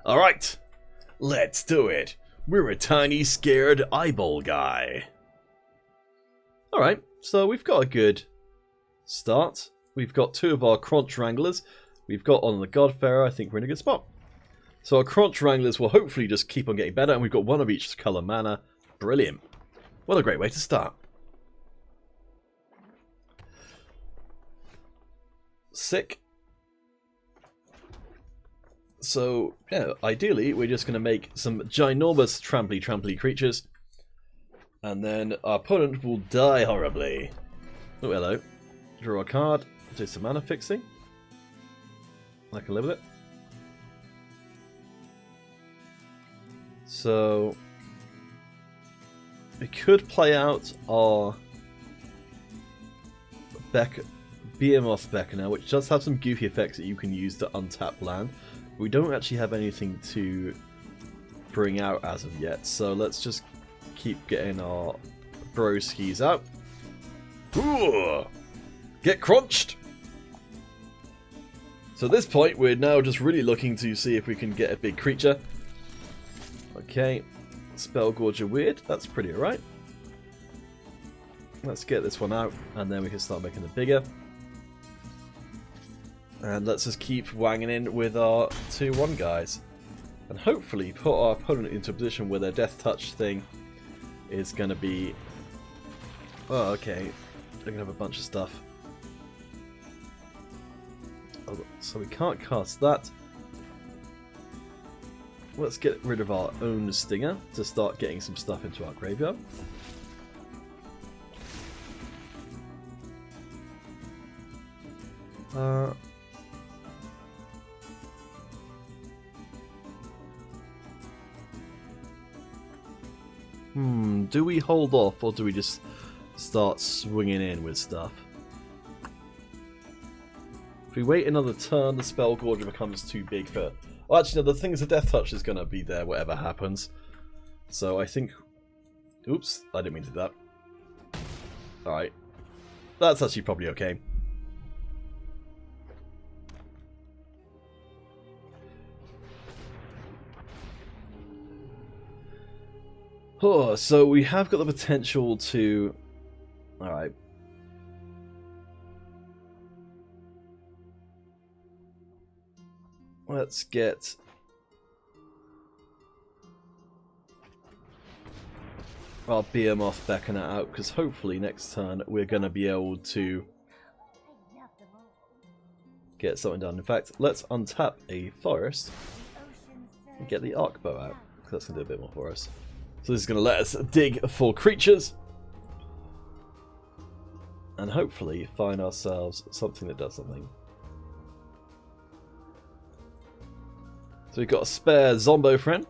Alright, let's do it. We're a tiny scared eyeball guy. Alright, so we've got a good start. We've got 2 of our Crunch Wranglers. We've got on the Godfarer. I think we're in a good spot. So our Crunch Wranglers will hopefully just keep on getting better, and we've got 1 of each colour mana. Brilliant. What a great way to start. Sick. So, yeah, ideally, we're just going to make some ginormous tramply creatures. And then our opponent will die horribly. Oh, hello. Draw a card. Do some mana fixing. I can live with it. So, we could play out our Behemoth Beckoner, which does have some goofy effects that you can use to untap land. We don't actually have anything to bring out as of yet, so let's just keep getting our broskies out. Ooh, get crunched! So at this point, we're now just really looking to see if we can get a big creature. Okay, Spellgorger Weird, that's pretty alright. Let's get this one out, and then we can start making it bigger. And let's just keep wanging in with our 2-1 guys. And hopefully put our opponent into a position where their death touch thing is going to be... Oh, okay. They're going to have a bunch of stuff. So we can't cast that. Let's get rid of our own Stinger to start getting some stuff into our graveyard. Do we hold off or do we just start swinging in with stuff? If we wait another turn, the Spell Gorger becomes too big for... Well, actually, no, the thing is the Death Touch is going to be there whatever happens. So I think... Oops, I didn't mean to do that. Alright. That's actually probably okay. Oh, so we have got the potential to... Alright. Let's get... our Behemoth Beckoner out, because hopefully next turn we're going to be able to get something done. In fact, let's untap a Forest and get the Arc Bow out, because that's going to do a bit more for us. So this is going to let us dig for creatures and hopefully find ourselves something that does something. So we've got a spare Zombo friend.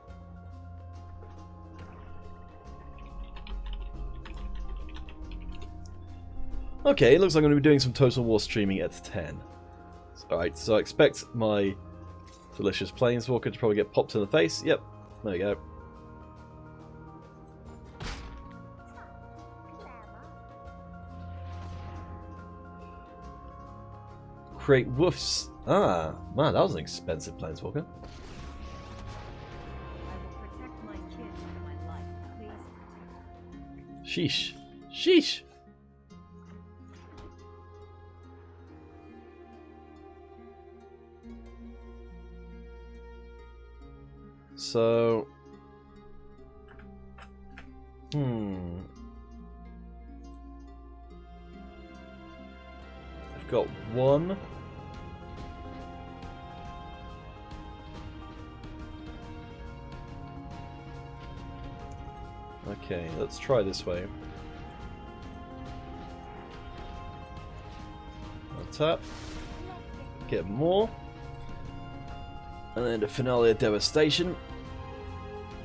Okay, it looks like I'm going to be doing some Total War streaming at 10. Alright, so I expect my delicious Planeswalker to probably get popped in the face. Yep, there we go. Create woofs. Ah, man, that was an expensive Planeswalker. Sheesh. Sheesh. So... I've got one. Okay, let's try this way. Tap. Get more. And then the Finale of Devastation.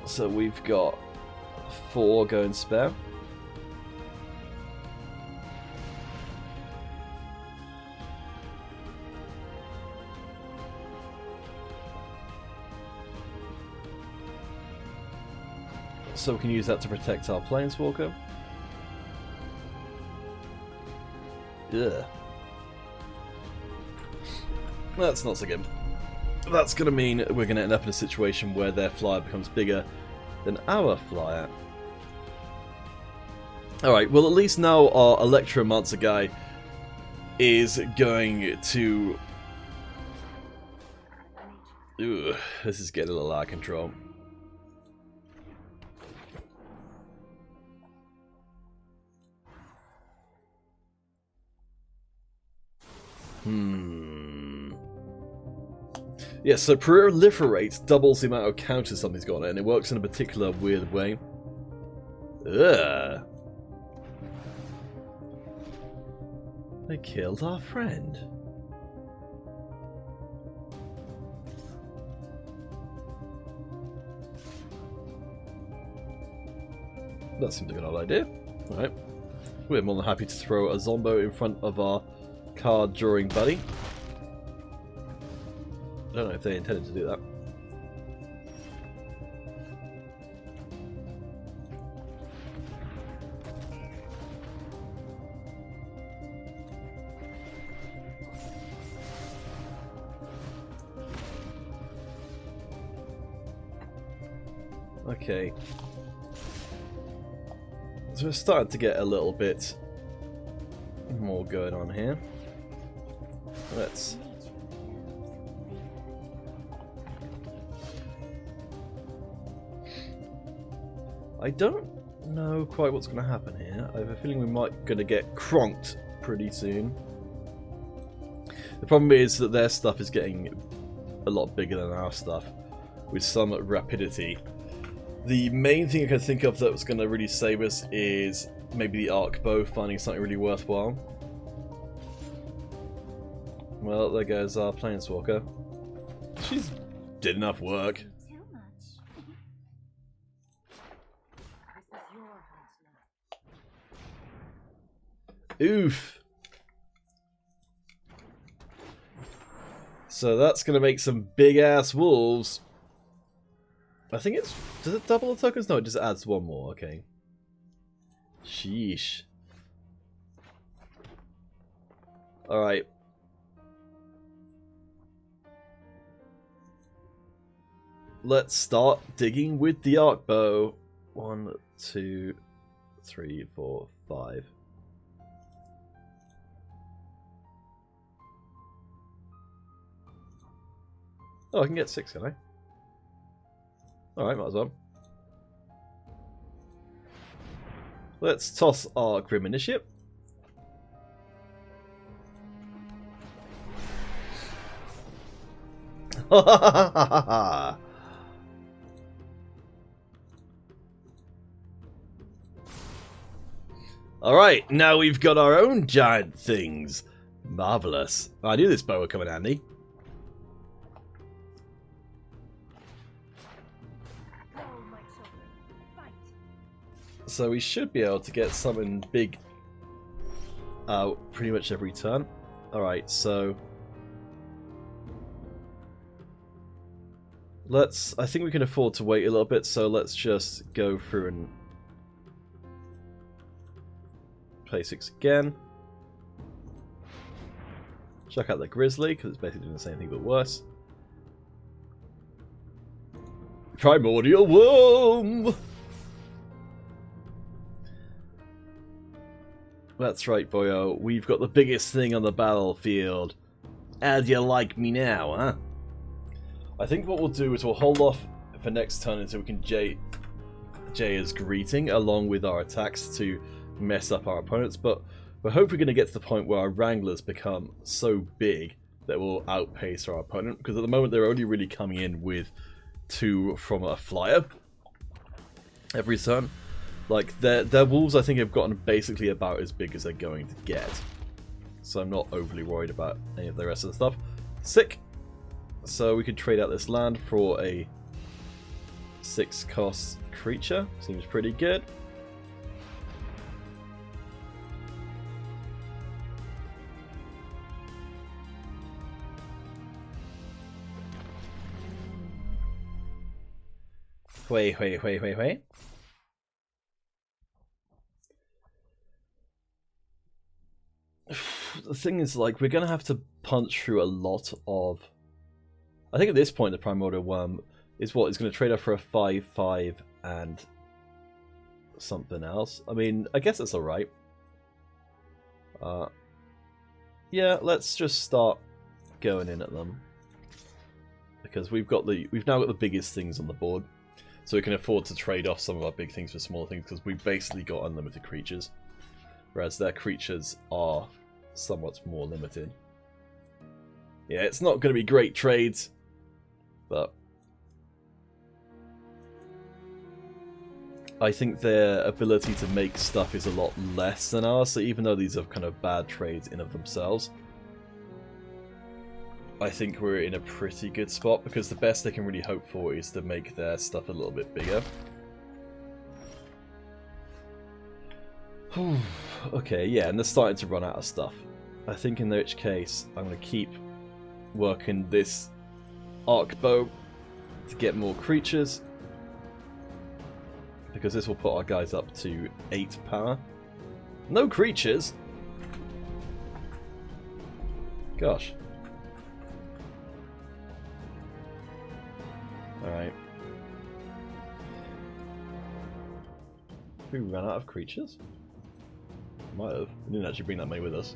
So we've got 4 going spare. So we can use that to protect our Planeswalker. Ugh. That's not so good. That's going to mean we're going to end up in a situation where their flyer becomes bigger than our flyer. Alright, well at least now our Electromancer guy is going to... Ugh, this is getting a little out of control. Yeah, so Proliferate doubles the amount of counters something's got on it, and it works in a particular weird way. Ugh. They killed our friend. That seems like an odd idea. Alright. We're more than happy to throw a Zombo in front of our card drawing buddy. I don't know if they intended to do that. Okay. So we're starting to get a little bit more going on here. Let's I don't know quite what's going to happen here. I have a feeling we might going to get cronked pretty soon. The problem is that their stuff is getting a lot bigger than our stuff with some rapidity. The main thing I can think of that was going to really save us is maybe the arc bow finding something really worthwhile. Well, there goes our Planeswalker. She's did enough work. Oof. So that's going to make some big ass wolves. I think it's... Does it double the tokens? No, it just adds one more. Okay. Sheesh. Alright. Let's start digging with the arc bow. 1, 2, 3, 4, 5. Oh, I can get 6, can I? Alright, might as well. Let's toss our Grim Initiate. Alright, now we've got our own giant things. Marvellous. I knew this bow would come in handy. So we should be able to get something big out pretty much every turn. Alright, so I think we can afford to wait a little bit, so let's just go through and play 6 again. Check out the Grizzly, because it's basically doing the same thing but worse. Primordial Worm! That's right, boyo. We've got the biggest thing on the battlefield. How do you like me now, huh? I think what we'll do is we'll hold off for next turn until we can Jaya's Greeting along with our attacks to mess up our opponents, but we're hopefully going to get to the point where our Wranglers become so big that we'll outpace our opponent, because at the moment they're only really coming in with 2 from a flyer every turn. Like, their wolves, I think, have gotten basically about as big as they're going to get. So I'm not overly worried about any of the rest of the stuff. Sick! So we could trade out this land for a 6-cost creature. Seems pretty good. Wait. The thing is, like, we're going to have to punch through a lot of... I think at this point the Primordial Worm is what is going to trade off for a 5/5 and something else. I mean, I guess it's alright. Yeah, let's just start going in at them. Because we've now got the biggest things on the board. So we can afford to trade off some of our big things for smaller things, because we've basically got unlimited creatures. Whereas their creatures are somewhat more limited. Yeah, it's not going to be great trades, but I think their ability to make stuff is a lot less than ours, so even though these are kind of bad trades in of themselves, I think we're in a pretty good spot, because the best they can really hope for is to make their stuff a little bit bigger. Okay, yeah, and they're starting to run out of stuff. I think in which case, I'm going to keep working this arc bow to get more creatures, because this will put our guys up to 8 power. No creatures? Gosh. Alright. We ran out of creatures? Might have. We didn't actually bring that many with us.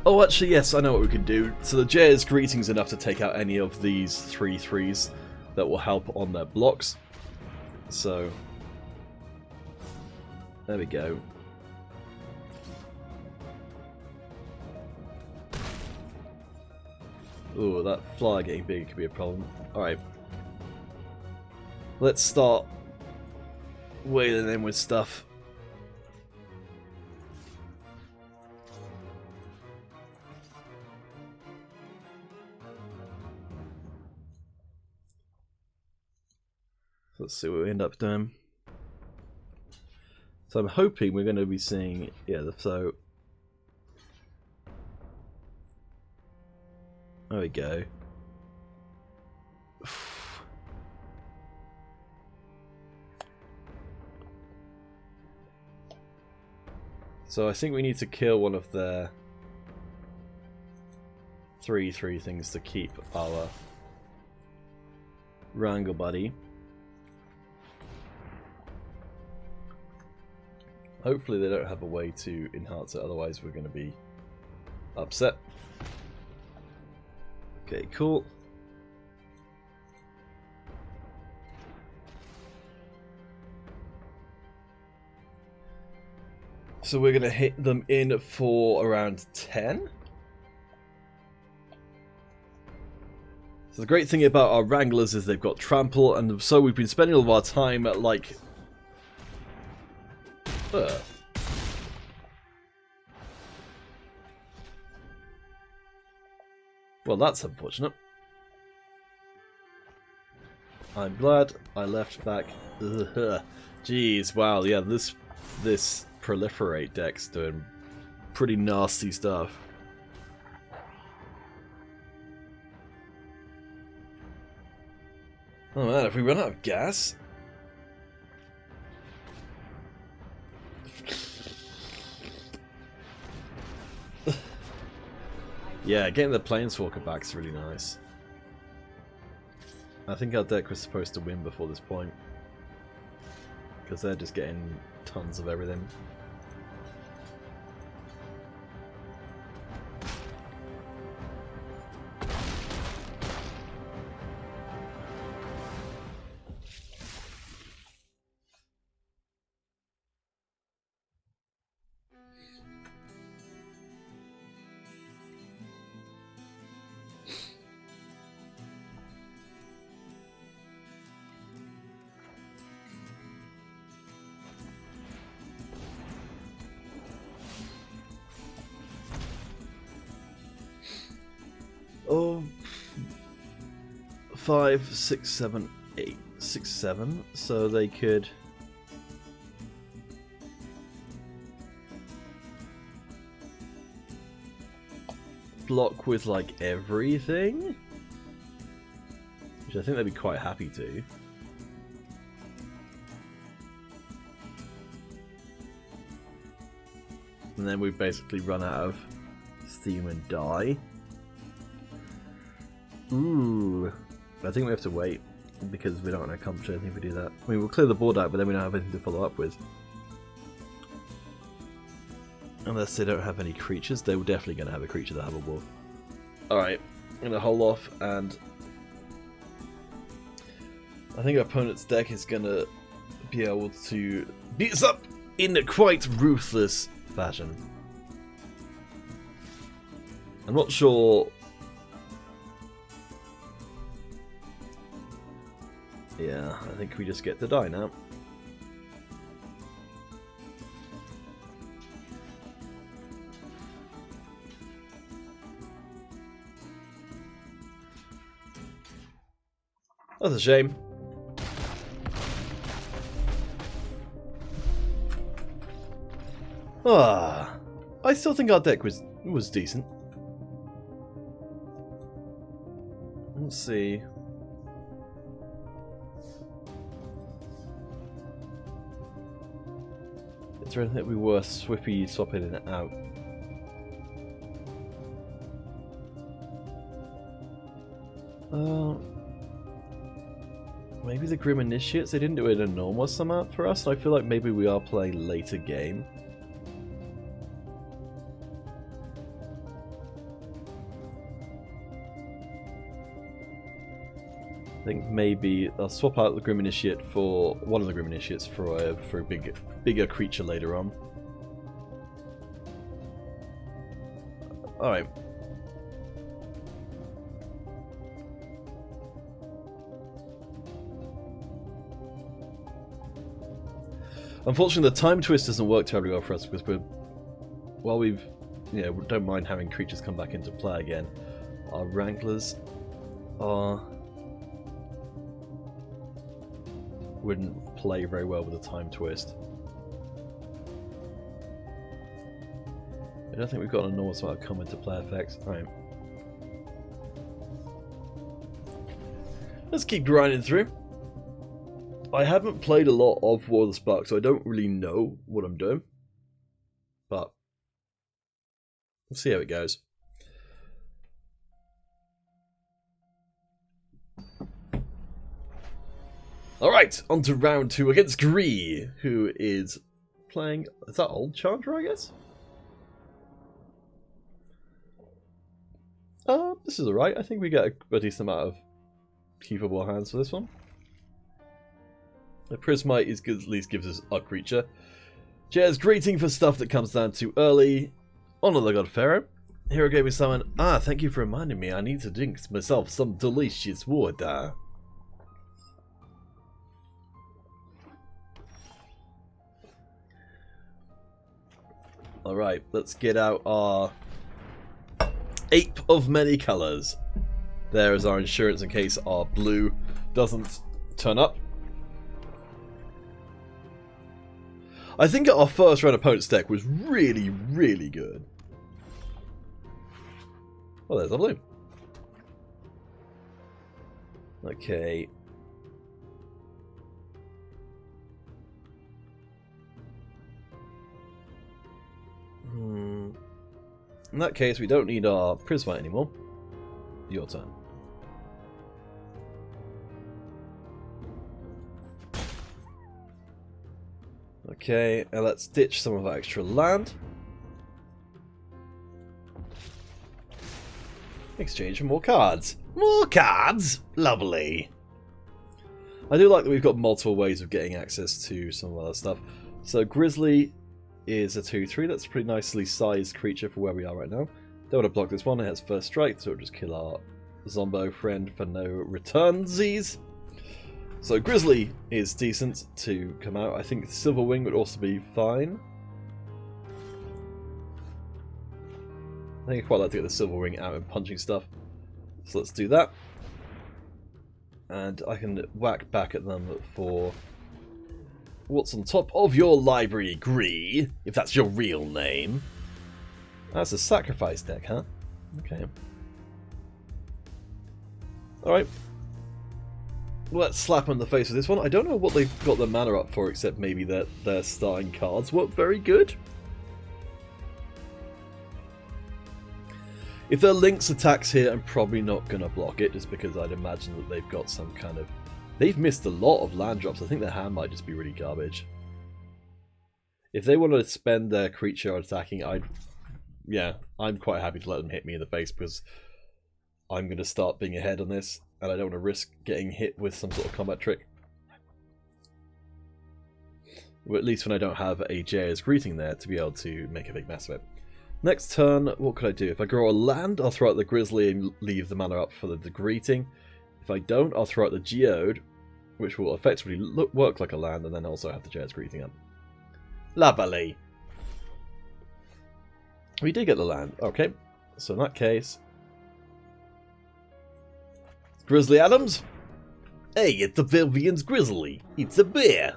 Oh, actually, yes, I know what we can do. So the Jay's Greeting's enough to take out any of these 3/3s that will help on their blocks. So, there we go. Ooh, that flyer getting big could be a problem. Alright. Let's start wailing in with stuff. Let's see what we end up doing. So I'm hoping we're going to be seeing, yeah, so there we go. So I think we need to kill one of their 3/3 things to keep our Wrangle buddy. Hopefully they don't have a way to enhance it, otherwise we're going to be upset. Okay, cool. So we're going to hit them in for around 10. So the great thing about our Wranglers is they've got trample, and so we've been spending all of our time at like... Well, that's unfortunate. I'm glad I left back. Ugh. Jeez, wow, yeah, this proliferate deck's doing pretty nasty stuff. Oh man, if we run out of gas... Yeah, getting the Planeswalker back is really nice. I think our deck was supposed to win before this point, because they're just getting tons of everything. Oh, 5, 6, 7, 8, 6, 7. So they could block with like everything, which I think they'd be quite happy to. And then we basically run out of steam and die. Ooh, I think we have to wait because we don't want to accomplish anything if we do that. I mean, we'll clear the board out, but then we don't have anything to follow up with. Unless they don't have any creatures. They were definitely going to have a creature that have a wolf. Alright, I'm going to hold off, and I think our opponent's deck is going to be able to beat us up in a quite ruthless fashion. I'm not sure... Yeah, I think we just get to die now. That's a shame. Ah, I still think our deck was decent. Let's see. Is there anything that would be worth swapping in and out? Maybe the Grim Initiates. They didn't do an enormous amount for us. I feel like maybe we are playing later game. think maybe I'll swap out the Grim Initiate for one of the Grim Initiates for a bigger creature later on. Alright. Unfortunately, the Time Twist doesn't work terribly well for us because while we don't mind having creatures come back into play again, our Wranglers wouldn't play very well with the Time Twist. I don't think we've got an enormous amount of come into play effects. Alright. Let's keep grinding through. I haven't played a lot of War of the Spark, so I don't really know what I'm doing. But we'll see how it goes. Alright, on to round 2 against Gree, who is playing... Is that Old Chandra, I guess? This is alright. I think we get a decent amount of keepable hands for this one. The Prismite is good, at least gives us a creature. Jair's Greeting for stuff that comes down too early. Honor the God Pharaoh. Hero gave me summon. Thank you for reminding me. I need to drink myself some delicious water. Alright, let's get out our Ape of Many Colours. There is our insurance in case our blue doesn't turn up. I think our first round opponent's deck was really, really good. Oh, there's a blue. Okay. In that case, we don't need our Prismite anymore. Your turn. Okay, and let's ditch some of our extra land. Exchange for more cards. More cards! Lovely. I do like that we've got multiple ways of getting access to some of our stuff. So Grizzly is a 2/3. That's a pretty nicely sized creature for where we are right now. Don't want to block this one. It has first strike, so it'll just kill our Zombo friend for no returnsies. So Grizzly is decent to come out. I think Silverwing would also be fine. I think I'd quite like to get the Silverwing out and punching stuff. So let's do that. And I can whack back at them for what's on top of your library, Gree, if that's your real name. That's a sacrifice deck, huh? Okay. Alright. Let's slap on the face of this one. I don't know what they've got their mana up for, except maybe that their starting cards weren't very good. If their Lynx attacks here, I'm probably not going to block it, just because I'd imagine that they've got some kind of... They've missed a lot of land drops. I think their hand might just be really garbage. If they want to spend their creature attacking, I'm quite happy to let them hit me in the face, because I'm going to start being ahead on this, and I don't want to risk getting hit with some sort of combat trick. Or at least when I don't have a Jair's Greeting there to be able to make a big mess of it. Next turn, what could I do? If I draw a land, I'll throw out the Grizzly and leave the mana up for the Greeting. If I don't, I'll throw out the Geode, which will effectively work like a land, and then also have the Jair's Greeting up. Lovely! We did get the land. Okay, so in that case... Grizzly Adams? Hey, it's the Vilvian's Grizzly. It's a bear.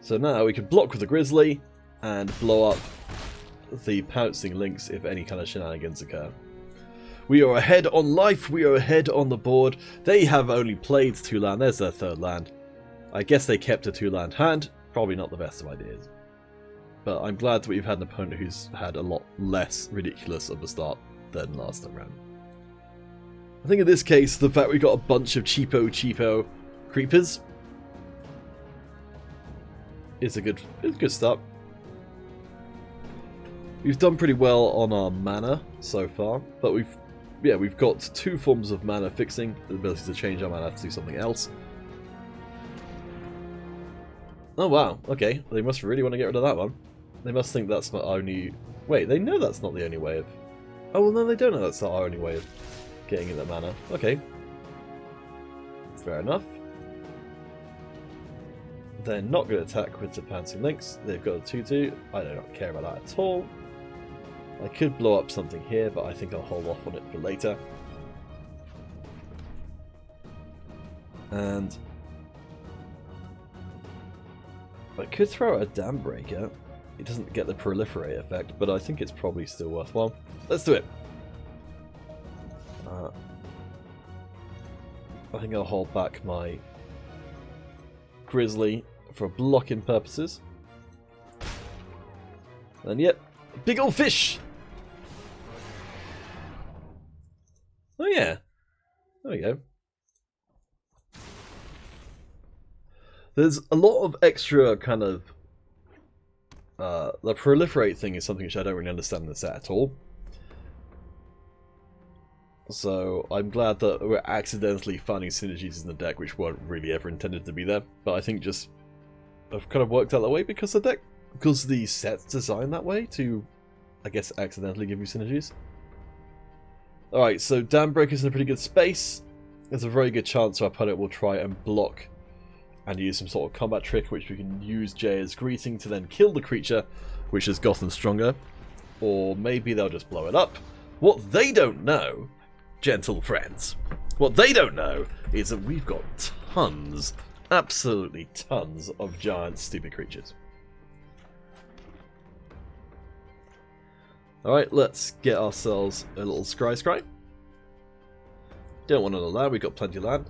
So now we can block with the Grizzly and blow up the pouncing Lynx if any kind of shenanigans occur. We are ahead on life, we are ahead on the board. They have only played 2 land, there's their 3rd land. I guess they kept a 2-land hand, probably not the best of ideas. But I'm glad that we've had an opponent who's had a lot less ridiculous of a start than last time round. I think in this case, the fact we got a bunch of cheapo creepers is a good start. We've done pretty well on our mana so far, but we've got 2 forms of mana fixing, the ability to change our mana to do something else. Oh wow, okay, they must really want to get rid of that one. They must think that's not our only... Wait, they know that's not the only way of... Oh well, no, they don't know that's not our only way of getting in that mana. Okay. Fair enough. They're not going to attack with the Pouncing Lynx. They've got a 2-2. I do not care about that at all. I could blow up something here, but I think I'll hold off on it for later. And I could throw out a Dam Breaker. It doesn't get the proliferate effect, but I think it's probably still worthwhile. Let's do it. I think I'll hold back my Grizzly for blocking purposes. And yep, big old fish! Oh yeah, there we go. There's a lot of extra kind of... the proliferate thing is something which I don't really understand in the set at all. So I'm glad that we're accidentally finding synergies in the deck which weren't really ever intended to be there. But I think just I've kind of worked out that way because the set's designed that way to, I guess, accidentally give you synergies. Alright, so Dam Breaker's in a pretty good space. There's a very good chance our opponent will try and block and use some sort of combat trick which we can use Jaya's Greeting to then kill the creature, which has gotten stronger. Or maybe they'll just blow it up. What they don't know, gentle friends, what they don't know is that we've got tons, absolutely tons of giant stupid creatures. Alright, let's get ourselves a little scry. Don't want another land, we've got plenty of land.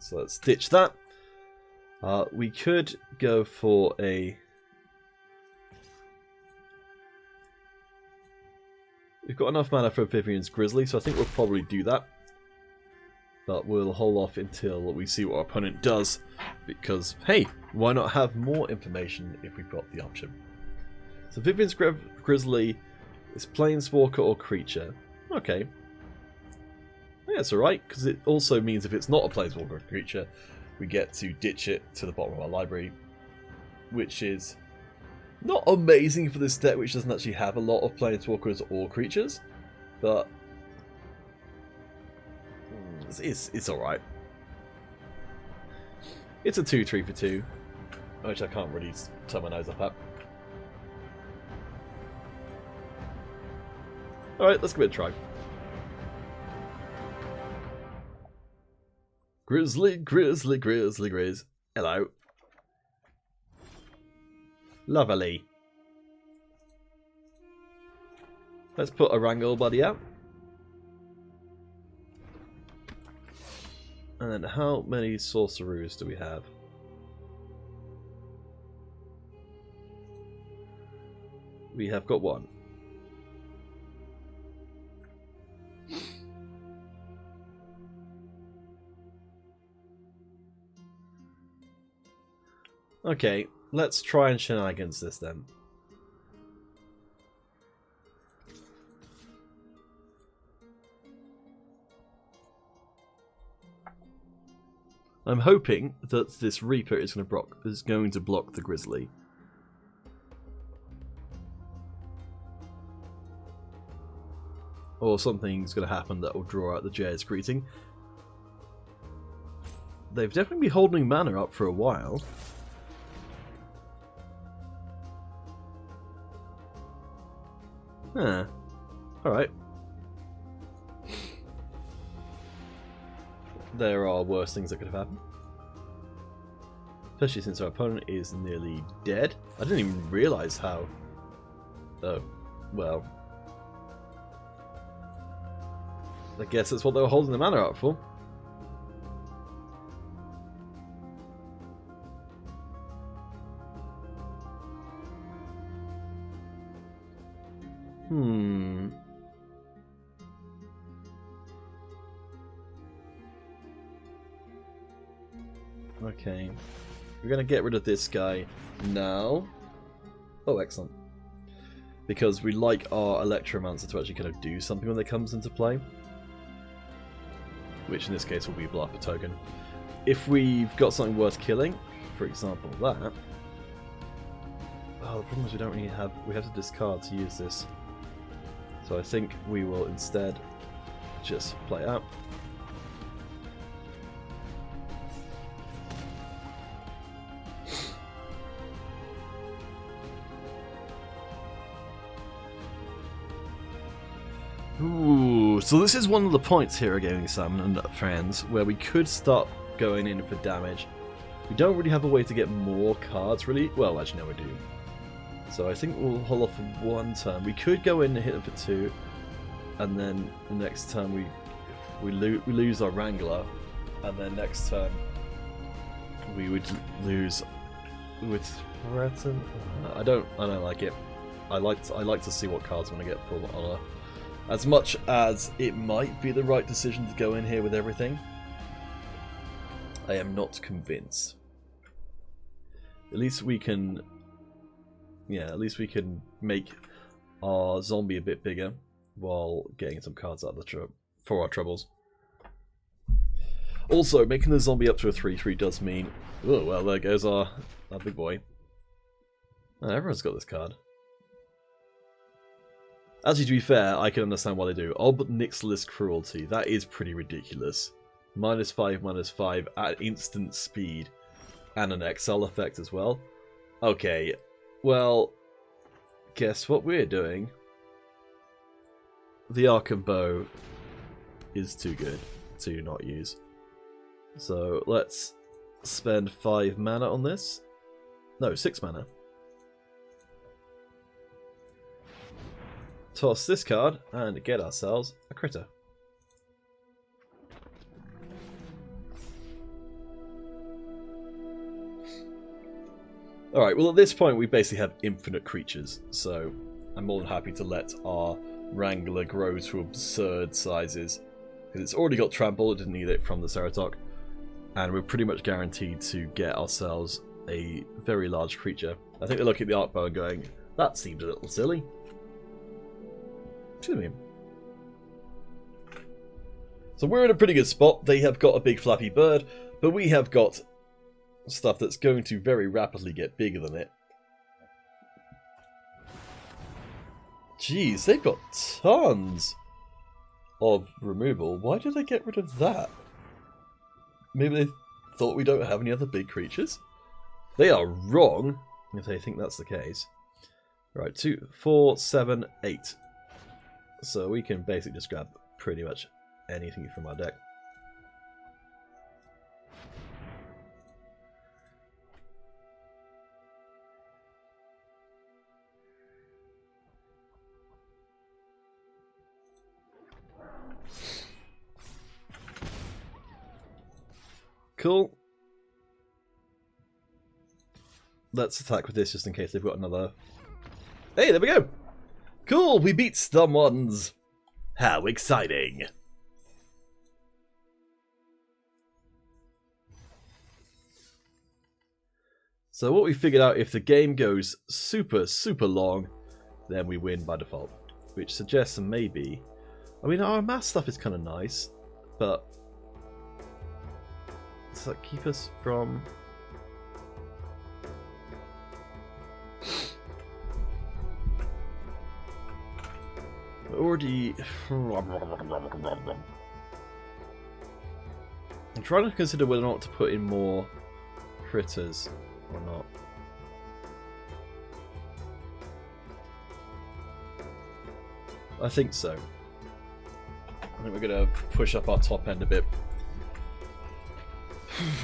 So let's ditch that. We could go for a... We've got enough mana for Vivian's Grizzly, so I think we'll probably do that. But we'll hold off until we see what our opponent does, because, hey, why not have more information if we've got the option? So Vivian's Grizzly is Planeswalker or creature. Okay. Yeah, it's alright, because it also means if it's not a Planeswalker or creature, we get to ditch it to the bottom of our library, which is not amazing for this deck, which doesn't actually have a lot of Planeswalkers or creatures, but it's alright. It's a 2-3 for 2, which I can't really turn my nose up at. Alright, let's give it a try. Grizzly. Hello. Lovely. Let's put a Wrangle Buddy out. And then how many Sorceroos do we have? We have got one. Okay, let's try and shenanigans this then. I'm hoping that this Reaper is going to block the Grizzly. Or something's going to happen that will draw out the Jaya's Greeting. They've definitely been holding mana up for a while. Huh. Alright. There are worse things that could have happened. Especially since our opponent is nearly dead. I didn't even realise how... Oh, well. I guess that's what they were holding the mana up for. Okay. We're going to get rid of this guy now. Oh, excellent. because we like our Electromancer to actually kind of do something when it comes into play, which in this case will be blow up a token. If we've got something worth killing, for example that, oh, the problem is we don't really have, we have to discard to use this, so I think we will instead just play it out. Ooh, so this is one of the points here at Gaming Salmon and friends where we could start going in for damage. We don't really have a way to get more cards, really. Well, actually, no, we do. So I think we'll hold off for one turn. We could go in and hit them for 2, and then the next turn we lose our Wrangler, and then next turn we would lose with Threaten. I don't like it. I like to see what cards when I get full honor. As much as it might be the right decision to go in here with everything, I am not convinced. At least we can, yeah, at least we can make our zombie a bit bigger while getting some cards out of the for our troubles. Also, making the zombie up to a 3/3 does mean, oh well, there goes our big boy. Oh, everyone's got this card. Actually, to be fair, I can understand why they do. Ob Nixilis Cruelty, that is pretty ridiculous. -5/-5 at instant speed, and an exile effect as well. Okay, well, guess what we're doing? The Arkham Bow is too good to not use. So let's spend 5 mana on this. No, 6 mana. Toss this card and get ourselves a critter. Alright, well at this point we basically have infinite creatures, so I'm more than happy to let our Wrangler grow to absurd sizes. Because it's already got trample, it didn't need it from the Ceratok, and we're pretty much guaranteed to get ourselves a very large creature. I think they look at the Arc Bow and going, that seems a little silly. Excuse me. So we're in a pretty good spot. They have got a big flappy bird, but we have got stuff that's going to very rapidly get bigger than it. Jeez, they've got tons of removal. Why did they get rid of that? Maybe they thought we don't have any other big creatures? They are wrong if they think that's the case. Right, 2, 4, 7, 8. So we can basically just grab pretty much anything from our deck. Cool. Let's attack with this just in case they've got another... Hey, there we go! Cool, we beat someone's. How exciting. So what we figured out, if the game goes super long, then we win by default. Which suggests maybe... I mean, our mass stuff is kind of nice, but... does that keep us from... already... I'm trying to consider whether or not to put in more critters or not. I think so. I think we're going to push up our top end a bit.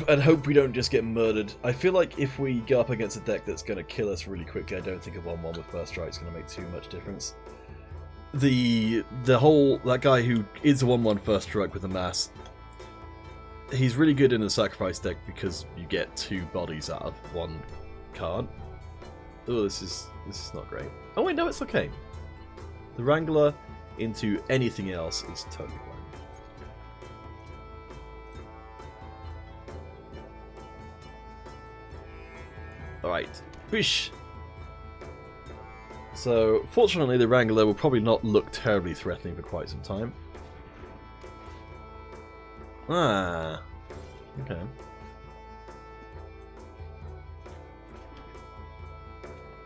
And hope we don't just get murdered. I feel like if we go up against a deck that's going to kill us really quickly, I don't think a 1/1 with first strike is going to make too much difference. That guy who is a 1/1 first strike with a mass, he's really good in a sacrifice deck because you get 2 bodies out of 1 card. Oh, this is not great. Oh wait, no, it's okay. The Wrangler into anything else is totally fine. Alright, push. So, fortunately, the Wrangler will probably not look terribly threatening for quite some time. Ah, okay.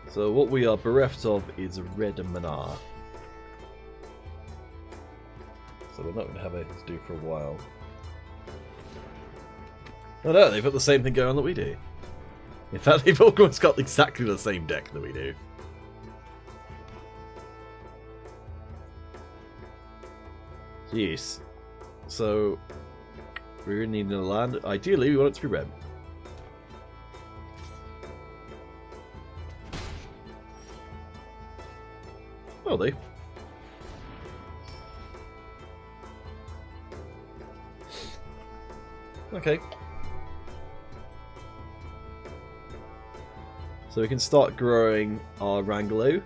So what we are bereft of is a red Manar. So we're not going to have anything to do for a while. Oh no, they've got the same thing going on that we do. In fact, they've almost got exactly the same deck that we do. Jeez. So, we're needing a land. Ideally, we want it to be red. Will they? Okay. So we can start growing our Wrangler.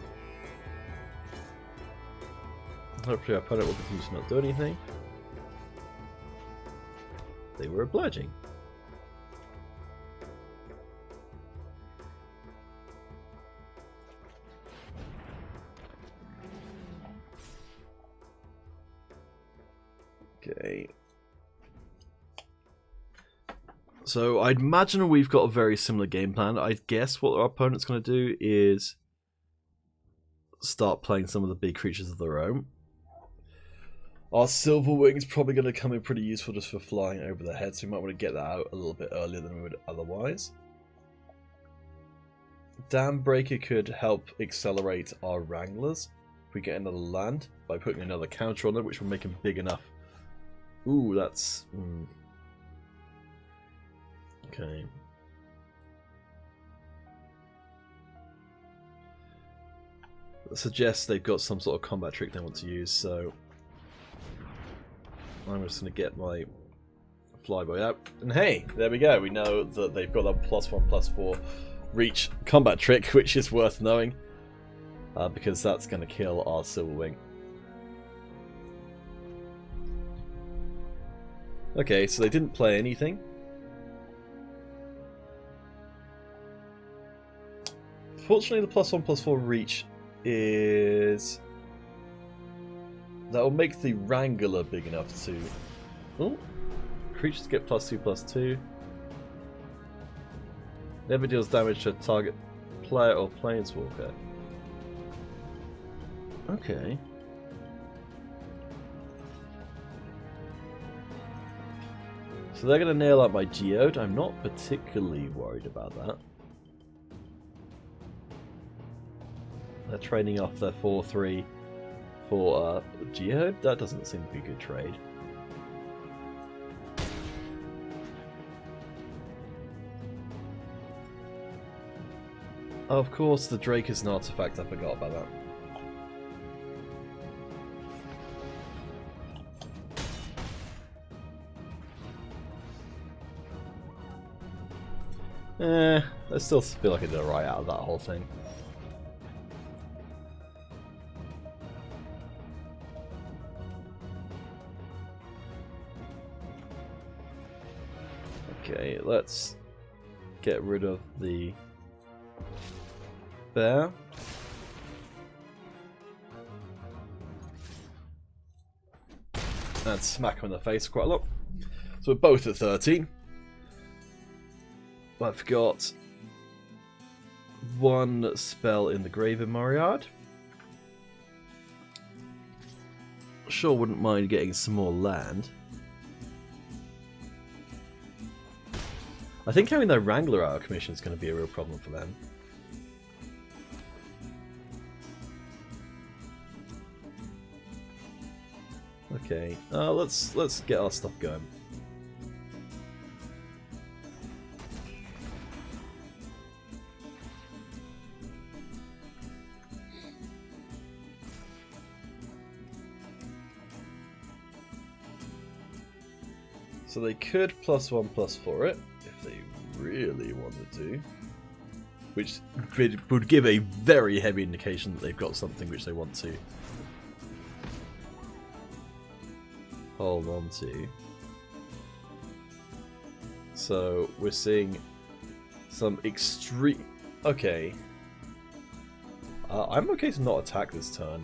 Hopefully our opponent will continue to not do anything. They were obliging. Okay. So I'd imagine we've got a very similar game plan. I guess what our opponent's going to do is start playing some of the big creatures of their own. Our Silverwing's probably going to come in pretty useful just for flying over the head, so we might want to get that out a little bit earlier than we would otherwise. Dam Breaker could help accelerate our Wranglers if we get another land by putting another counter on it, which will make them big enough. Ooh, that's... Okay. That suggests they've got some sort of combat trick they want to use, so... I'm just going to get my Flyboy out. And hey, there we go. We know that they've got a +1/+4 reach combat trick, which is worth knowing. Because that's going to kill our Silverwing. Okay, so they didn't play anything. Fortunately, the +1/+4 reach is... That will make the Wrangler big enough to... Oh, creatures get +2/+2. Never deals damage to a target player or planeswalker. Okay. So they're going to nail out my Geode. I'm not particularly worried about that. They're trading off their 4/3 for Geode. That doesn't seem to be a good trade. Of course, the Drake is an artifact. I forgot about that. I still feel like I did alright out of that whole thing. Okay, let's get rid of the bear. And smack him in the face quite a lot. So we're both at 13. I've got one spell in the Graven Myriad. Sure wouldn't mind getting some more land. I think having their Wrangler out of commission is going to be a real problem for them. Okay, let's get our stuff going. So they could +1/+4 it, if they really wanted to. Which would give a very heavy indication that they've got something which they want to hold on to. So we're seeing some extreme... Okay. I'm okay to not attack this turn,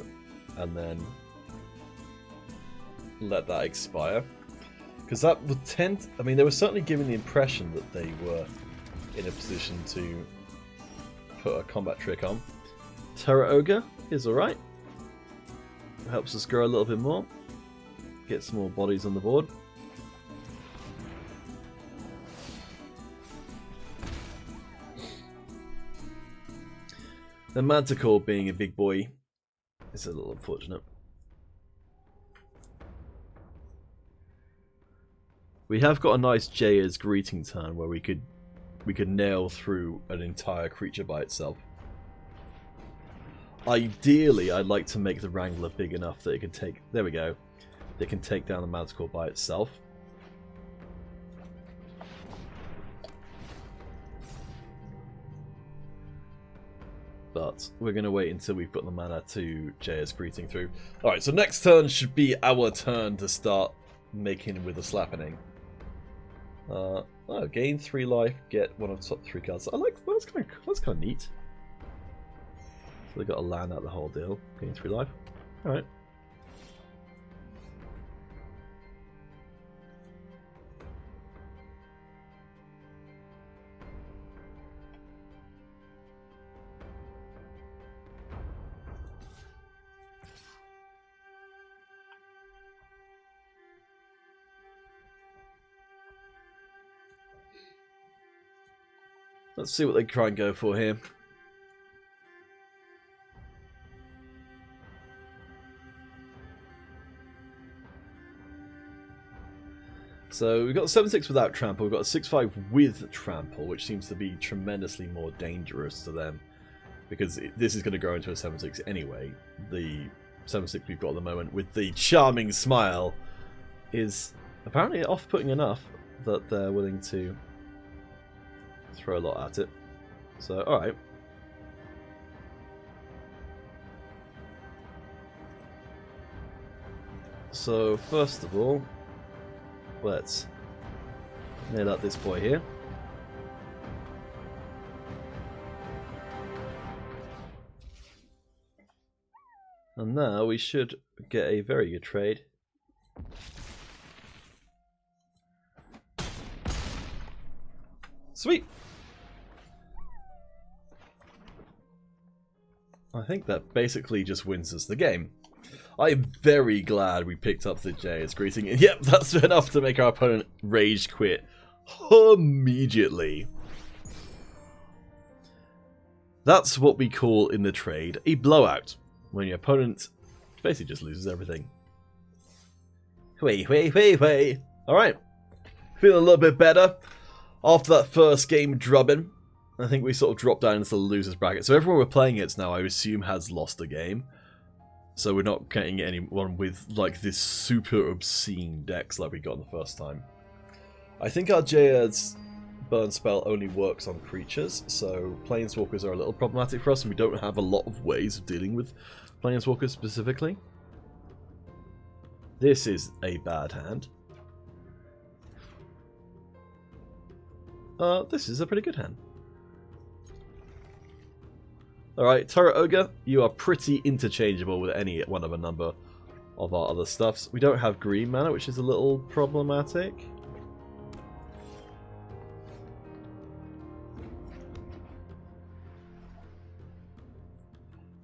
and then let that expire. Because that would tend... I mean, they were certainly giving the impression that they were in a position to put a combat trick on. Terra Ogre is alright. Helps us grow a little bit more. Get some more bodies on the board. The Manticore being a big boy is a little unfortunate. We have got a nice Jaya's Greeting turn where we could nail through an entire creature by itself. Ideally, I'd like to make the Wrangler big enough that it can take... There we go. It can take down the Manticore by itself. But we're going to wait until we've got the mana to Jaya's Greeting through. Alright, so next turn should be our turn to start making with a Slappening. Gain 3 life, get one of the top 3 cards. I like that's kind of neat. So they got to land out the whole deal. Gain 3 life. Alright. Let's see what they try and go for here. So we've got a 7/6 without trample, we've got a 6/5 with trample, which seems to be tremendously more dangerous to them, because this is going to grow into a 7/6 anyway. The 7/6 we've got at the moment with the charming smile is apparently off-putting enough that they're willing to throw a lot at it. So, alright. So, first of all, let's nail out this boy here. And now we should get a very good trade. Sweet! I think that basically just wins us the game. I'm very glad we picked up the Jaya's Greeting. Yep, that's enough to make our opponent rage quit immediately. That's what we call in the trade a blowout, when your opponent basically just loses everything. Alright, feeling a little bit better. After that first game drubbing, I think we sort of dropped down into the losers bracket. So everyone we're playing against now, I assume, has lost a game. So we're not getting anyone with like this super obscene decks like we got in the first time. I think our Jaya's burn spell only works on creatures, so Planeswalkers are a little problematic for us, and we don't have a lot of ways of dealing with Planeswalkers specifically. This is a bad hand. This is a pretty good hand. Alright, Terra Ogre, you are pretty interchangeable with any one of a number of our other stuffs. We don't have green mana, which is a little problematic.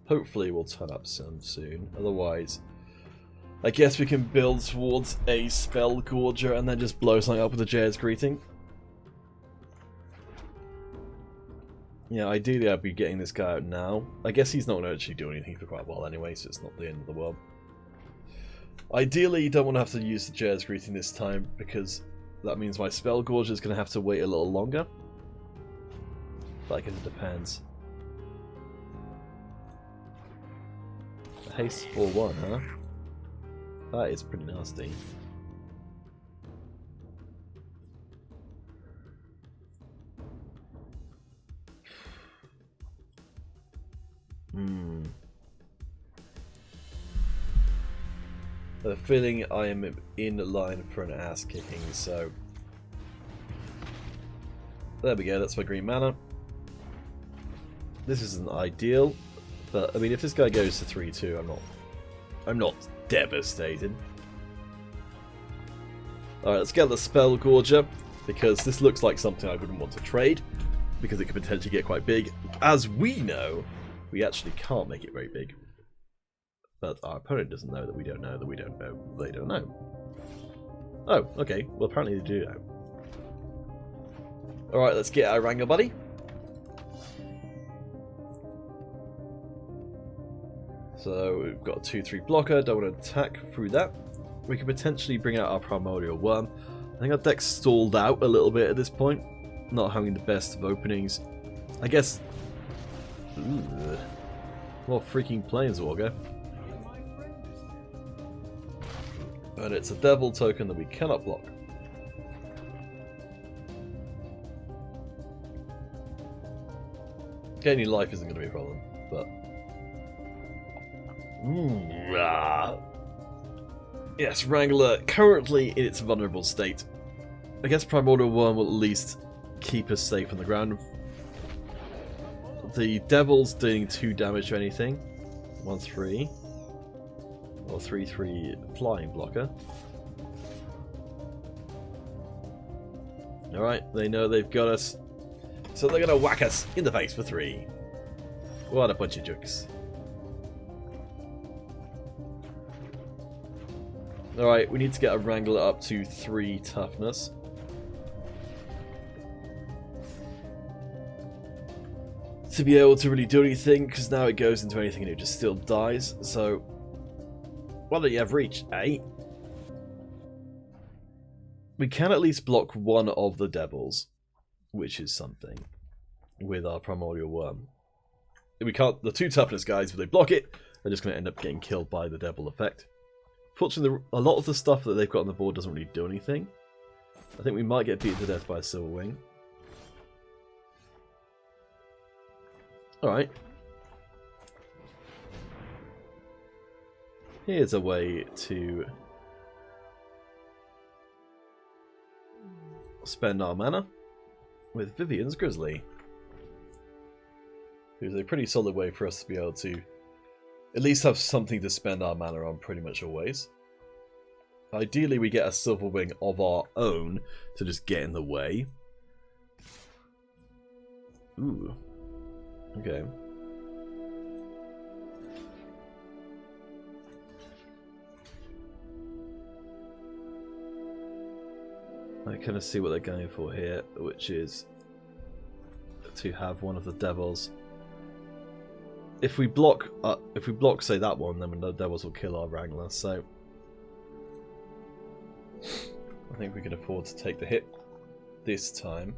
Hopefully we'll turn up some soon. Otherwise, I guess we can build towards a Spell Gorger and then just blow something up with a Jaya's Greeting. Yeah, ideally I'd be getting this guy out now. I guess he's not going to actually do anything for quite a while anyway, so it's not the end of the world. Ideally, you don't want to have to use the Jaya's Greeting this time, because that means my Spell Gorger is going to have to wait a little longer. But I guess it depends. A haste 4/1, huh? That is pretty nasty. I have a feeling I am in line for an ass kicking, so there we go, that's my green mana. This isn't ideal, But I mean, if this guy goes to 3-2, I'm not devastated. Alright, let's get the Spell Gorger, because this looks like something I wouldn't want to trade, because it could potentially get quite big. As we know, we actually can't make it very big. But our opponent doesn't know that we don't know that we don't know they don't know. Oh, okay. Well, apparently they do know. Alright, let's get our Wrangler buddy. So we've got a 2-3 blocker, don't want to attack through that. We could potentially bring out our Primordial Worm. I think our deck's stalled out a little bit at this point. Not having the best of openings. I guess... Ooh. What freaking Planeswalker. And it's a Devil token that we cannot block. Gaining life isn't going to be a problem, but... Ooh, ah. Yes, Wrangler, currently in its vulnerable state. I guess Primordial Worm will at least keep us safe on the ground. The Devil's doing 2 damage to anything. 1-3. Or 3-3 flying blocker. Alright, they know they've got us. So they're going to whack us in the face for 3. What a bunch of jokes. Alright, we need to get a Wrangler up to 3 toughness. To be able to really do anything, because now it goes into anything and it just still dies, so... Why don't you have reach, eh? We can at least block one of the Devils, which is something, with our Primordial Worm. We can't... The 2 toughness guys, if they block it, they're just going to end up getting killed by the Devil effect. Fortunately, a lot of the stuff that they've got on the board doesn't really do anything. I think we might get beaten to death by a Silverwing. Alright. Here's a way to spend our mana with Vivian's Grizzly. Who's a pretty solid way for us to be able to at least have something to spend our mana on pretty much always. Ideally we get a Silverwing of our own to just get in the way. Ooh. Okay. I kind of see what they're going for here, which is to have one of the Devils. If we block, say that one, then the Devils will kill our Wrangler. So I think we can afford to take the hit this time.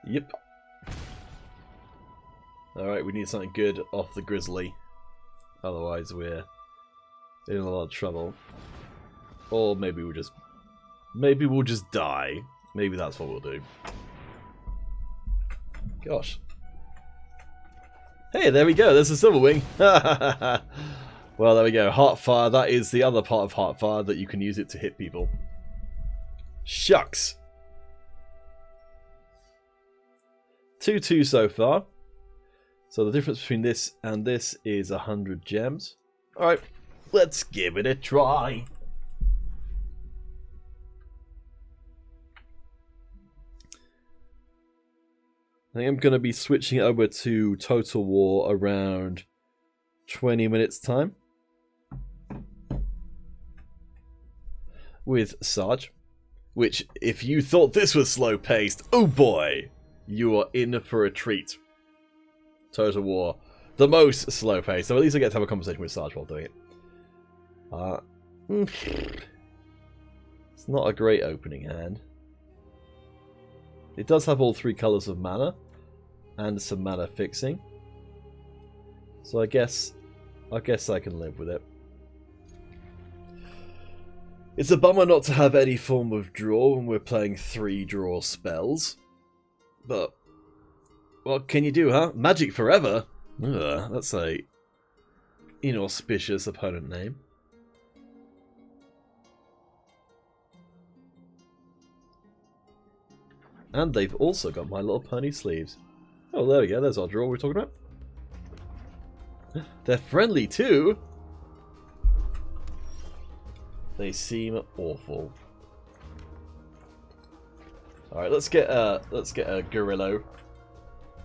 Yep. Alright, we need something good off the Grizzly. Otherwise we're in a lot of trouble. Or maybe we'll just die. Maybe that's what we'll do. Gosh. Hey, there we go. There's a Silverwing. Well, there we go. Heartfire. That is the other part of Heartfire that you can use it to hit people. Shucks. 2-2 so far. So the difference between this and this is 100 gems. Alright, let's give it a try. I think I'm going to be switching over to Total War around 20 minutes time. With Sarge. Which, if you thought this was slow paced, oh boy, you are in for a treat. Total War, the most slow paced. So at least I get to have a conversation with Sarge while doing it. It's not a great opening hand. It does have all 3 colours of mana and some mana fixing. So I guess I can live with it. It's a bummer not to have any form of draw when we're playing 3 draw spells. But what can you do, huh? Magic Forever? Ugh, that's a inauspicious opponent name. And they've also got My Little Pony sleeves. Oh, there we go. There's our draw we're talking about. They're friendly too. They seem awful. All right, let's get a Gorillo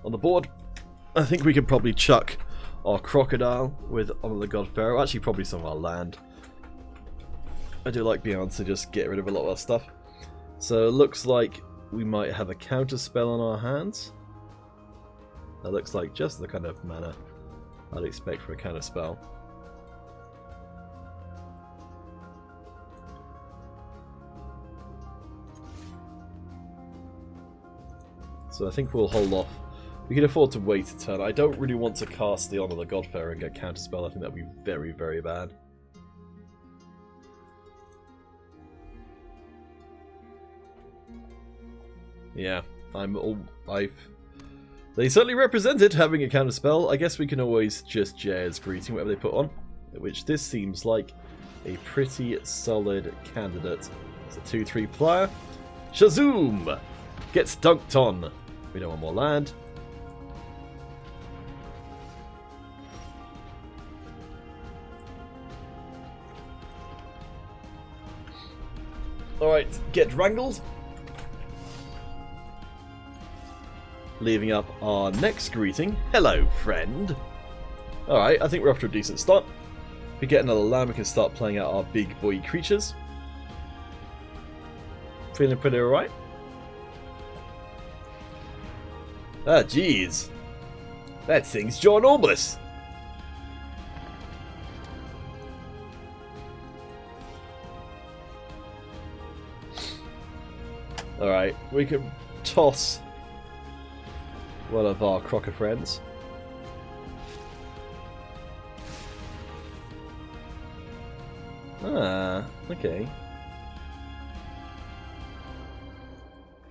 on the board. I think we could probably chuck our Crocodile with Honor the God Pharaoh. Actually, probably some of our land. I do like being able to just get rid of a lot of our stuff. So it looks like we might have a counter spell on our hands. That looks like just the kind of mana I'd expect for a counter spell. So I think we'll hold off. We can afford to wait a turn. I don't really want to cast the Honor the God Pharaoh and get counter spell. I think that would be very, very bad. Yeah, they certainly represented having a counter spell. I guess we can always just Jared's Greeting, whatever they put on, which this seems like a pretty solid candidate. It's a 2/3 player. Shazoom gets dunked on. We don't want more land. Alright, get wrangled. Leaving up our next greeting. Hello, friend. Alright, I think we're off to a decent start. If we get another land, we can start playing out our big boy creatures. Feeling pretty alright? Ah, jeez. That thing's ginormous. Alright, we can toss one of our Crocker friends. Ah, okay.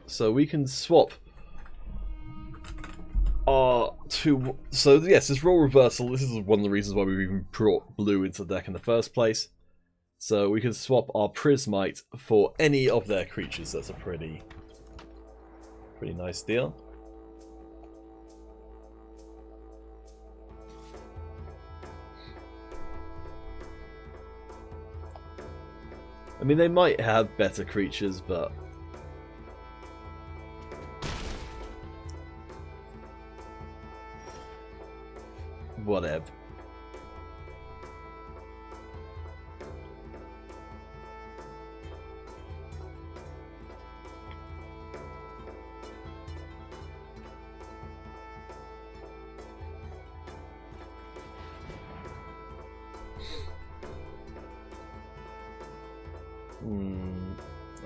So we can swap our two. So yes, this role reversal. This is one of the reasons why we even brought blue into the deck in the first place. So we can swap our Prismite for any of their creatures. That's a pretty nice deal. I mean, they might have better creatures, but whatever.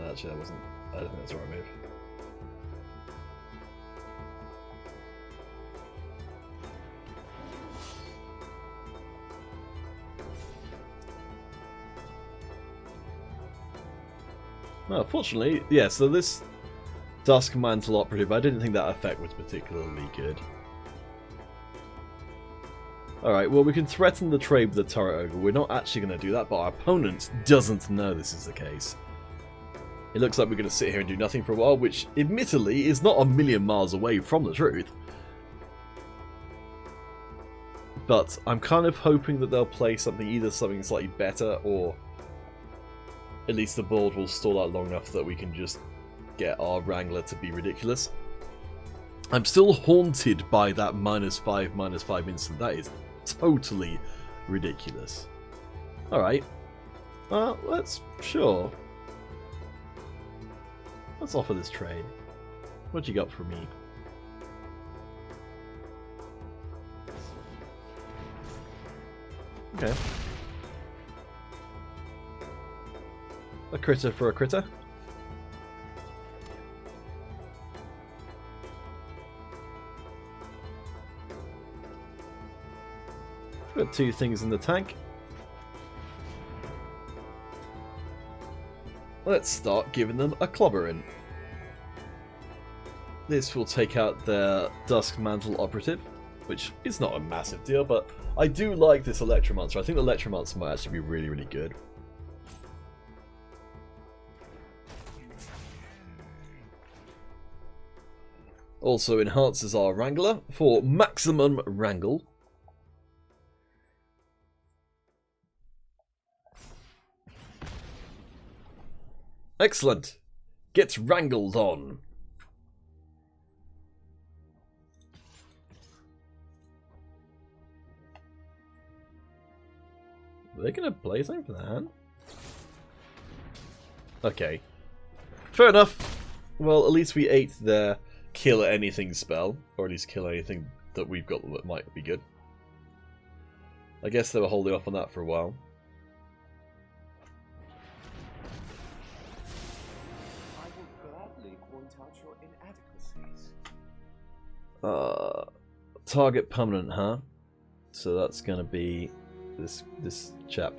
Actually, that wasn't. I don't think that's the right move. No, fortunately, yeah, so this Dusk Mantle Operative, I didn't think that effect was particularly good. Alright, well, we can threaten the trade with the Turret Ogre. We're not actually going to do that, but our opponent doesn't know this is the case. It looks like we're going to sit here and do nothing for a while, which admittedly is not a million miles away from the truth. But I'm kind of hoping that they'll play something slightly better, or at least the board will stall out long enough that we can just get our Wrangler to be ridiculous. I'm still haunted by that -5/-5 instant. That is totally ridiculous. Alright. Well, sure. Let's offer this trade. What you got for me? Okay. A critter for a critter. Got two things in the tank. Let's start giving them a clobbering. This will take out their Dusk Mantle Operative, which is not a massive deal, but I do like this Electromancer. I think the Electromancer might actually be really, really good. Also enhances our Wrangler for maximum wrangle. Excellent. Gets wrangled on. Are they going to play something for the hand? Okay. Fair enough. Well, at least we ate their kill anything spell. Or at least kill anything that we've got that might be good. I guess they were holding off on that for a while. I will gladly point out your inadequacies. Target permanent, huh? So that's going to be this chap.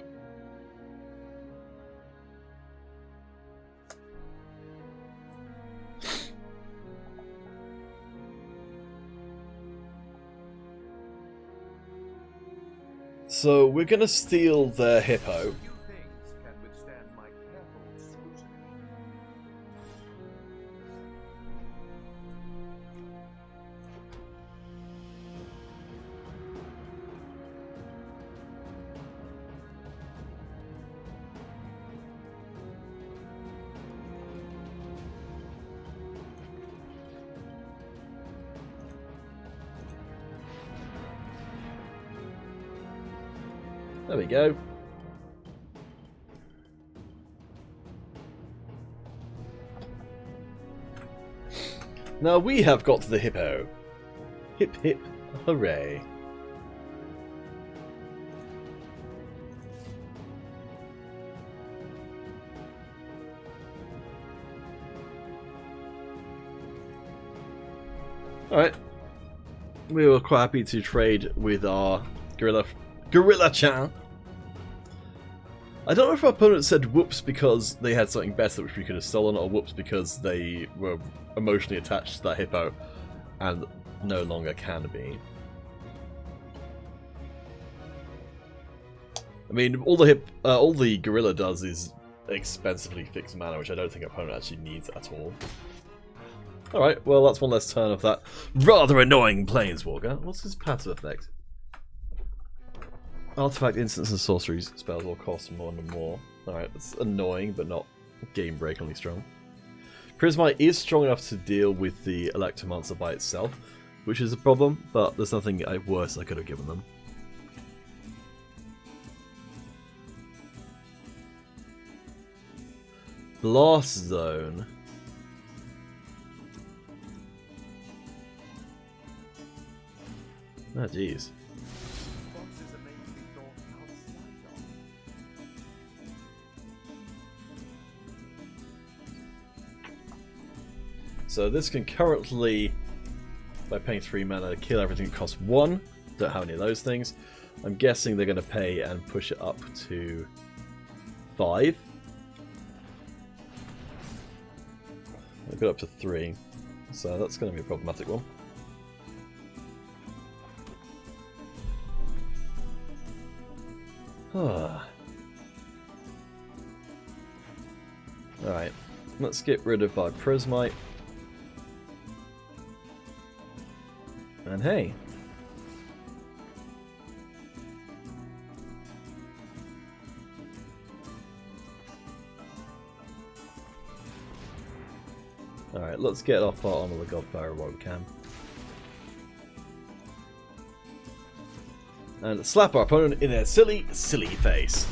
So we're going to steal their hippo. Few things can withstand my careful scrutiny. There we go. Now we have got the hippo. Hip hip hooray. Alright. We were quite happy to trade with our Gorilla Chan. I don't know if our opponent said whoops because they had something better which we could have stolen, or whoops because they were emotionally attached to that hippo and no longer can be. I mean, all the gorilla does is expensively fix mana, which I don't think our opponent actually needs at all. Alright, well that's one less turn of that rather annoying Planeswalker. What's his passive effect? Artifact, instants, and sorceries spells all cost more and more. Alright, that's annoying, but not game-breakingly strong. Prismite is strong enough to deal with the Electromancer by itself, which is a problem, but there's nothing worse I could have given them. Blast Zone. Oh, jeez. So this can currently, by paying 3 mana, kill everything that costs 1. Don't have any of those things. I'm guessing they're going to pay and push it up to 5. They've got up to 3. So that's going to be a problematic one. Alright, let's get rid of our Prismite. And hey. Alright, let's get off our Honor the Godfire while we can. And slap our opponent in their silly, silly face.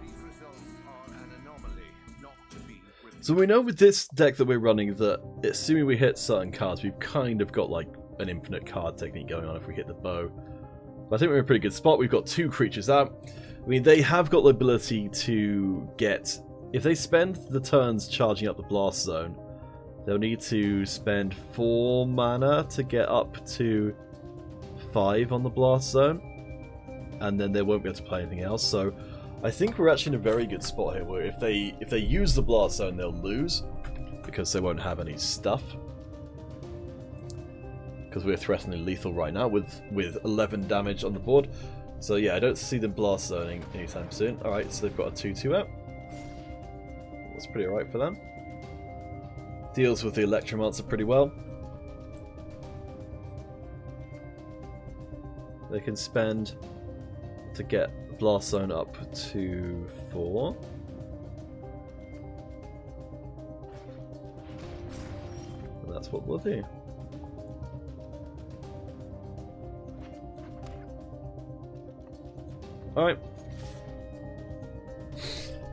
These results are an anomaly, not to be repeated. So we know with this deck that we're running that assuming we hit certain cards, we've kind of got like an infinite card technique going on if we hit the bow. But I think we're in a pretty good spot. We've got 2 creatures out. I mean, they have got the ability to get... If they spend the turns charging up the Blast Zone, they'll need to spend 4 mana to get up to 5 on the Blast Zone. And then they won't be able to play anything else. So I think we're actually in a very good spot here where if they use the Blast Zone, they'll lose. Because they won't have any stuff. Because we're threateningly lethal right now with 11 damage on the board. So yeah, I don't see them Blast Zoning anytime soon. Alright, so they've got a 2-2 out. That's pretty alright for them. Deals with the Electromancer pretty well. They can spend to get Blast Zone up to 4. And that's what we'll do. Alright.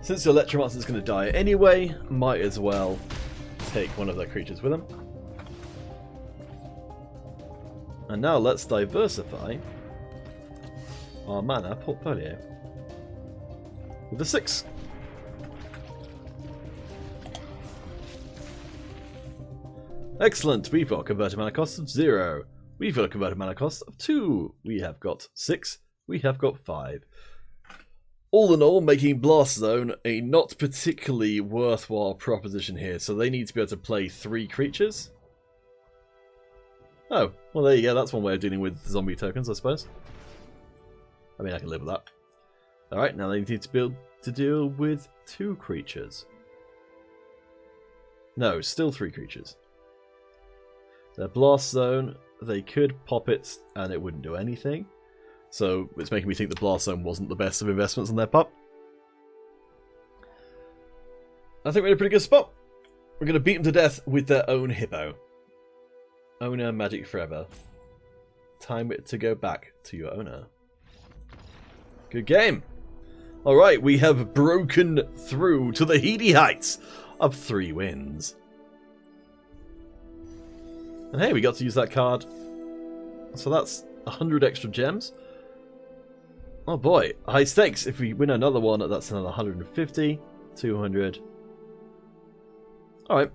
Since the Electromancer is going to die anyway, might as well take one of their creatures with them. And now let's diversify our mana portfolio with a 6. Excellent, we've got a converted mana cost of 0. We've got a converted mana cost of 2. We have got 6. We have got 5. All in all, making Blast Zone a not particularly worthwhile proposition here, so they need to be able to play 3 creatures. Oh, well there you go, that's one way of dealing with zombie tokens, I suppose. I mean, I can live with that. Alright, now they need to be able to deal with 2 creatures. No, still 3 creatures. Their Blast Zone, they could pop it and it wouldn't do anything. So it's making me think the Blast Zone wasn't the best of investments on their part. I think we're in a pretty good spot. We're going to beat them to death with their own hippo. Owner Magic Forever. Time to go back to your owner. Good game. Alright, we have broken through to the heady heights of 3 wins. And hey, we got to use that card. So that's 100 extra gems. Oh boy, high stakes. If we win another one, that's another 150, 200. Alright.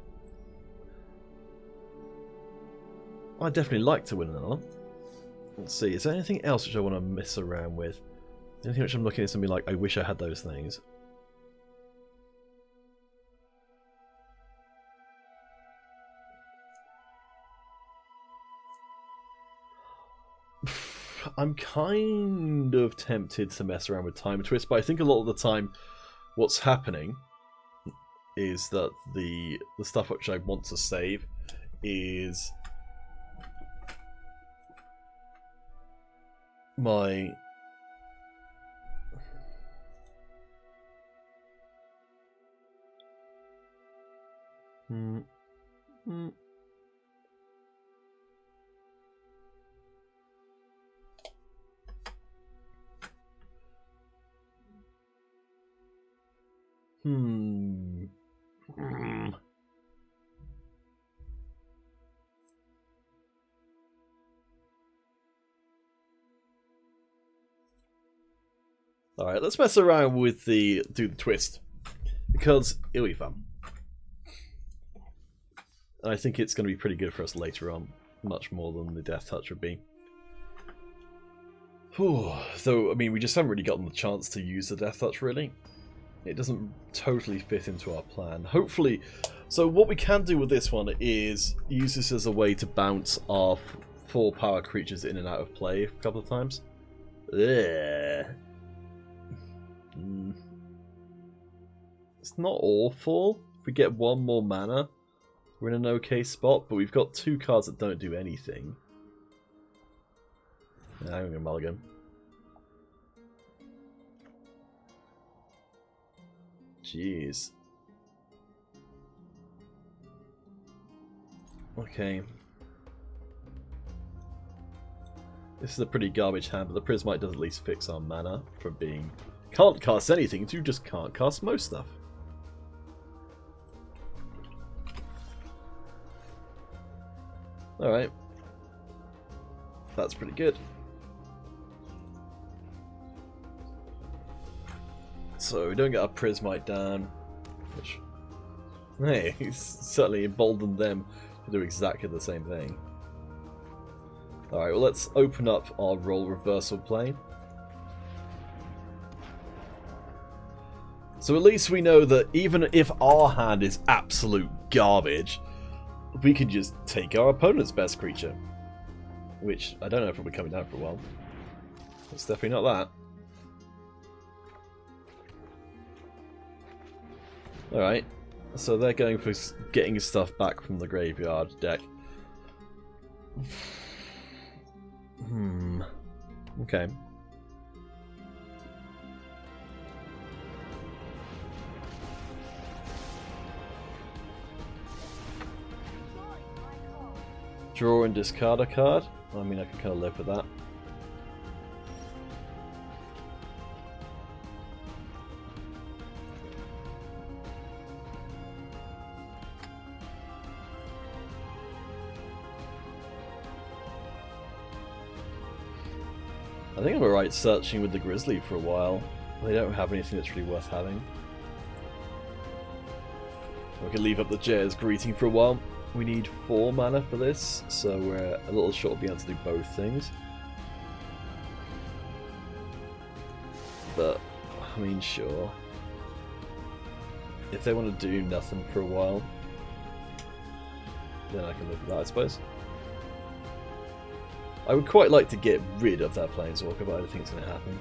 I'd definitely like to win another one. Let's see, is there anything else which I want to mess around with? Anything which I'm looking at something like, I wish I had those things. I'm kind of tempted to mess around with Time Twist, but I think a lot of the time what's happening is that the stuff which I want to save is my Alright, let's mess around with do the twist, because it'll be fun. And I think it's going to be pretty good for us later on, much more than the Death Touch would be. So, I mean, we just haven't really gotten the chance to use the Death Touch, really. It doesn't totally fit into our plan. Hopefully, so what we can do with this one is use this as a way to bounce our 4 power creatures in and out of play a couple of times. It's not awful. If we get 1 more mana, we're in an okay spot, but we've got 2 cards that don't do anything. Yeah, I'm going to mulligan. Jeez. Okay. This is a pretty garbage hand, but the Prismite does at least fix our mana from being... Can't cast anything, you just can't cast most stuff. Alright. That's pretty good. So we don't get our Prismite down, which, hey, he's certainly emboldened them to do exactly the same thing. Alright, well let's open up our Role Reversal plane. So at least we know that even if our hand is absolute garbage, we can just take our opponent's best creature. Which, I don't know if it'll be coming down for a while. It's definitely not that. Alright. So they're going for getting stuff back from the graveyard deck. Okay. Draw and discard a card. I mean, I can kind of live with that. I think I'm alright searching with the Grizzly for a while. They don't have anything that's really worth having. We can leave up the Jair's Greeting for a while. We need 4 mana for this, so we're a little short of being able to do both things. But, I mean, sure. If they want to do nothing for a while, then I can live with that, I suppose. I would quite like to get rid of that Planeswalker, but I don't think it's going to happen.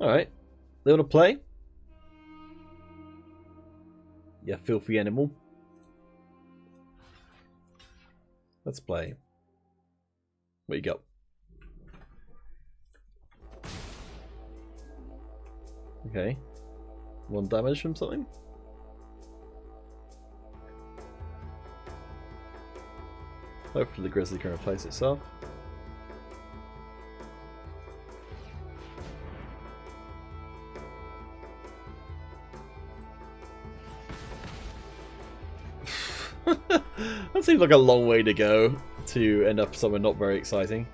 Alright. They want to play? Yeah, filthy animal. Let's play. What you got? Okay. 1 damage from something? Hopefully the Grizzly can replace itself. That seems like a long way to go to end up somewhere not very exciting.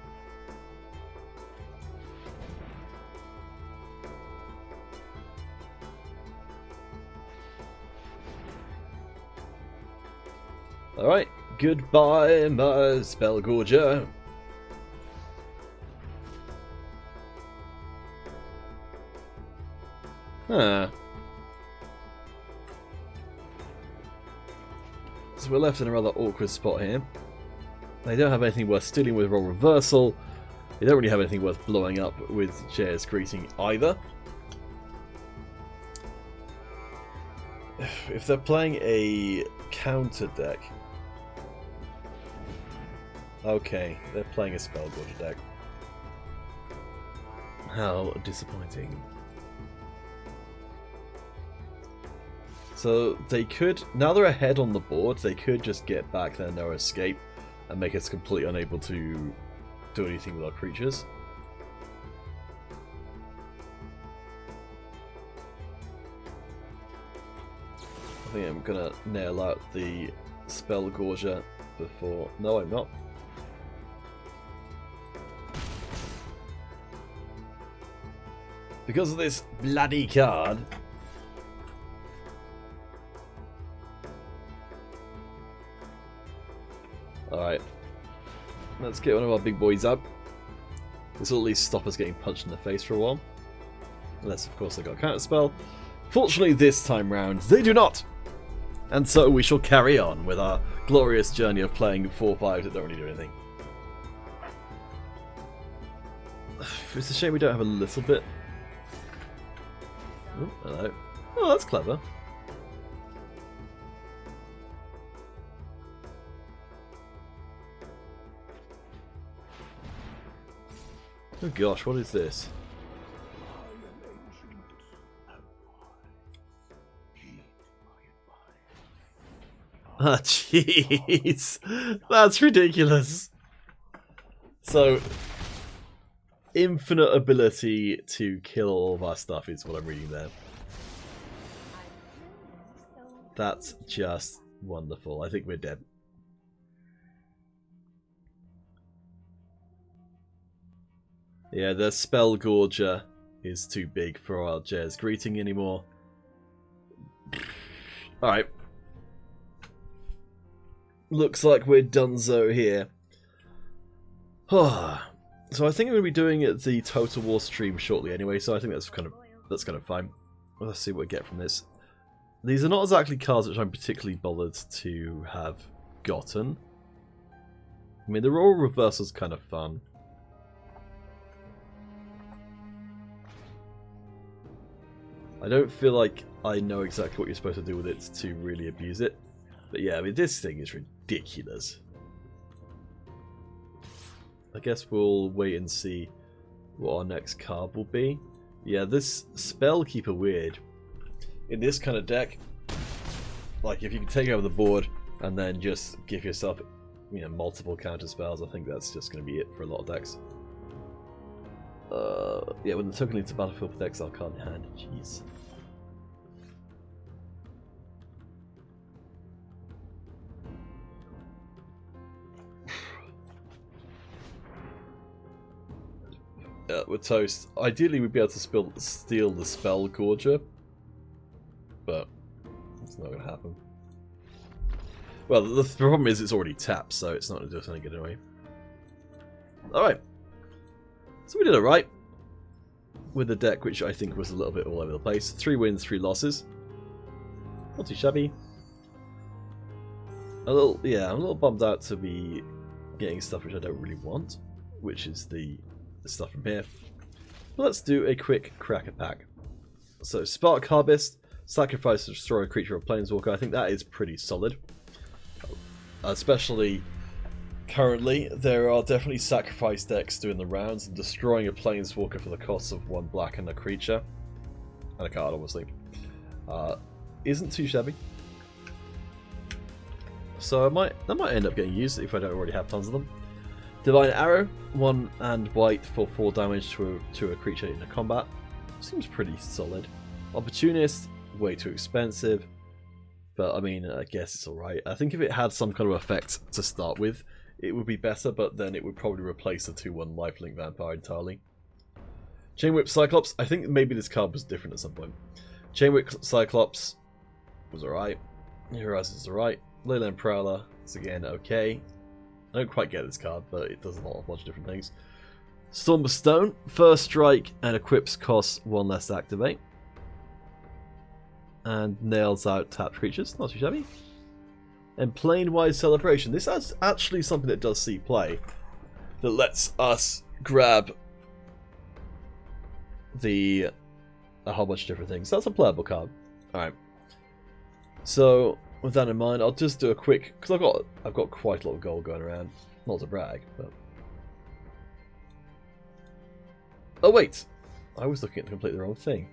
Alright, goodbye my Spellgorger. Huh. So we're left in a rather awkward spot here. They don't have anything worth stealing with Role Reversal. They don't really have anything worth blowing up with Jair's Greeting either. If they're playing a counter deck... Okay, they're playing a Spellgorger deck. How disappointing. So they could, now they're ahead on the board, they could just get back their No Escape and make us completely unable to do anything with our creatures. I think I'm gonna nail out the Spellgorger before... No, I'm not. Because of this bloody card. Alright. Let's get one of our big boys up. This will at least stop us getting punched in the face for a while. Unless, of course, they got a counter spell. Fortunately, this time round, they do not! And so we shall carry on with our glorious journey of playing 4/5s that don't really do anything. It's a shame we don't have a little bit. Oh, hello. Oh, that's clever. Oh gosh, what is this? Ah, jeez. That's ridiculous. So, infinite ability to kill all of our stuff is what I'm reading there. That's just wonderful. I think we're dead. Yeah, the Spellgorger is too big for our Jair's Greeting anymore. Alright. Looks like we're donezo here. So I think I'm going to be doing the Total War stream shortly anyway, so I think that's kind of fine. Let's see what we get from this. These are not exactly cards which I'm particularly bothered to have gotten. I mean, the Role Reversal's kind of fun. I don't feel like I know exactly what you're supposed to do with it to really abuse it. But yeah, I mean, this thing is ridiculous. I guess we'll wait and see what our next card will be. Yeah, this Spellkeeper weird. In this kind of deck, like if you can take over the board and then just give yourself, you know, multiple counter spells, I think that's just going to be it for a lot of decks. Yeah, when the token leads to battlefield with exile card in hand. Jeez. With Toast, ideally we'd be able to steal the Spell Gorger, but it's not going to happen. Well, the problem is it's already tapped, so it's not going to do us any good anyway. Alright. So we did alright with the deck, which I think was a little bit all over the place. 3 wins, 3 losses. Not too shabby. I'm a little bummed out to be getting stuff which I don't really want, which is the stuff from here. But let's do a quick cracker pack. So Spark Harvest, sacrifice to destroy a creature or planeswalker. I think that is pretty solid. Especially currently, there are definitely sacrifice decks doing the rounds and destroying a planeswalker for the cost of 1 black and a creature. And a card, obviously. Isn't too shabby. So that might end up getting used if I don't already have tons of them. Divine Arrow, 1 and white for 4 damage to a creature in a combat. Seems pretty solid. Opportunist, way too expensive. But I mean, I guess it's alright. I think if it had some kind of effect to start with, it would be better, but then it would probably replace the 2/1 lifelink vampire entirely. Chainwhip Cyclops, I think maybe this card was different at some point. Chainwhip Cyclops was alright. Horizon's alright. Leyland Prowler is again okay. I don't quite get this card, but it does a bunch of different things. Storm of Stone, first strike and equips costs 1 less to activate. And nails out tapped creatures, not too shabby. And Planewide Celebration. This is actually something that does see play. That lets us grab a whole bunch of different things. That's a playable card. Alright. So with that in mind, I'll just do a quick, because I've got quite a lot of gold going around. Not to brag, but oh wait, I was looking at completely the wrong thing.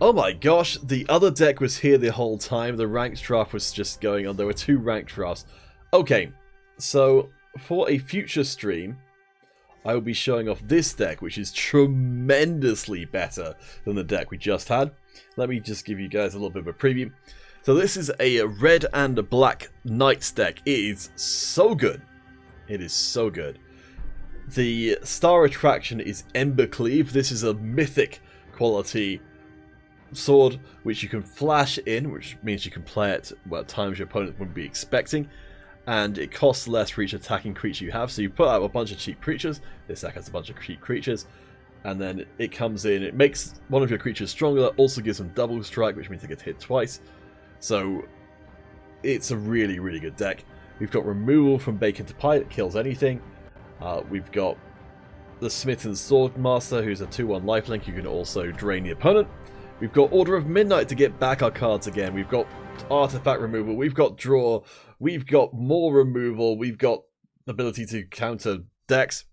Oh my gosh, the other deck was here the whole time. The ranked draft was just going on. There were 2 ranked drafts. Okay, so for a future stream, I will be showing off this deck, which is tremendously better than the deck we just had. Let me just give you guys a little bit of a preview. So this is a red and a black Knights deck. It is so good. It is so good. The star attraction is Embercleave. This is a mythic quality sword which you can flash in, which means you can play it at times your opponent wouldn't be expecting, and it costs less for each attacking creature you have. So you put out a bunch of cheap creatures. This deck has a bunch of cheap creatures, and then it comes in, it makes one of your creatures stronger, also gives them double strike, which means it gets hit twice. So it's a really, really good deck. We've got removal from Bacon to Pie that kills anything. We've got the Smitten Swordmaster, who's a 2/1 lifelink. You can also drain the opponent. We've got Order of Midnight to get back our cards again. We've got artifact removal. We've got draw. We've got more removal. We've got the ability to counter decks.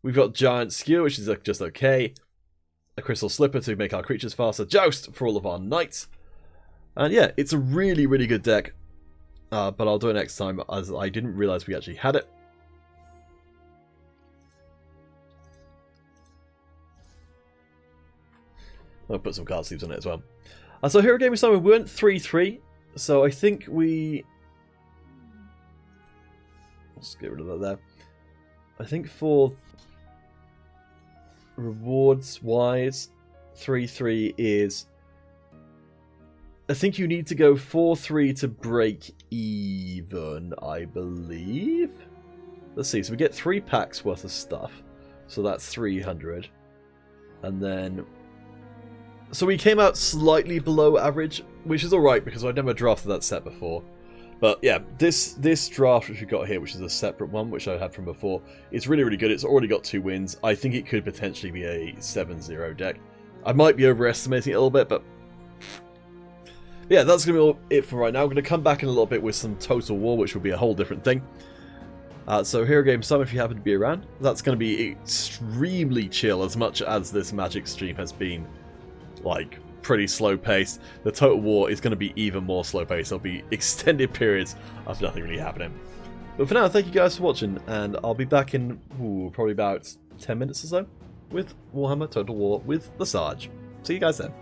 We've got Giant Skewer, which is just okay. A Crystal Slipper to make our creatures faster. Joust for all of our knights. And yeah, it's a really, really good deck. But I'll do it next time, as I didn't realize we actually had it. I'll put some card sleeves on it as well. So Hero Gaming Simon, we went 3-3. So I think we... Let's get rid of that there. I think for rewards-wise, 3-3 is... I think you need to go 4-3 to break even, I believe. Let's see, so we get 3 packs worth of stuff. So that's 300. And then... So we came out slightly below average, which is alright because I've never drafted that set before. But yeah, this draft which we got here, which is a separate one, which I had from before, it's really, really good. It's already got 2 wins. I think it could potentially be a 7-0 deck. I might be overestimating it a little bit, but yeah, that's going to be all it for right now. I'm going to come back in a little bit with some Total War, which will be a whole different thing. So Hero Game Summer, if you happen to be around, that's going to be extremely chill, as much as this Magic stream has been, like, pretty slow paced. The Total War is going to be even more slow paced. There'll be extended periods of nothing really happening. But for now, thank you guys for watching, and I'll be back in probably about 10 minutes or so with Warhammer Total War with Lesage. See you guys then.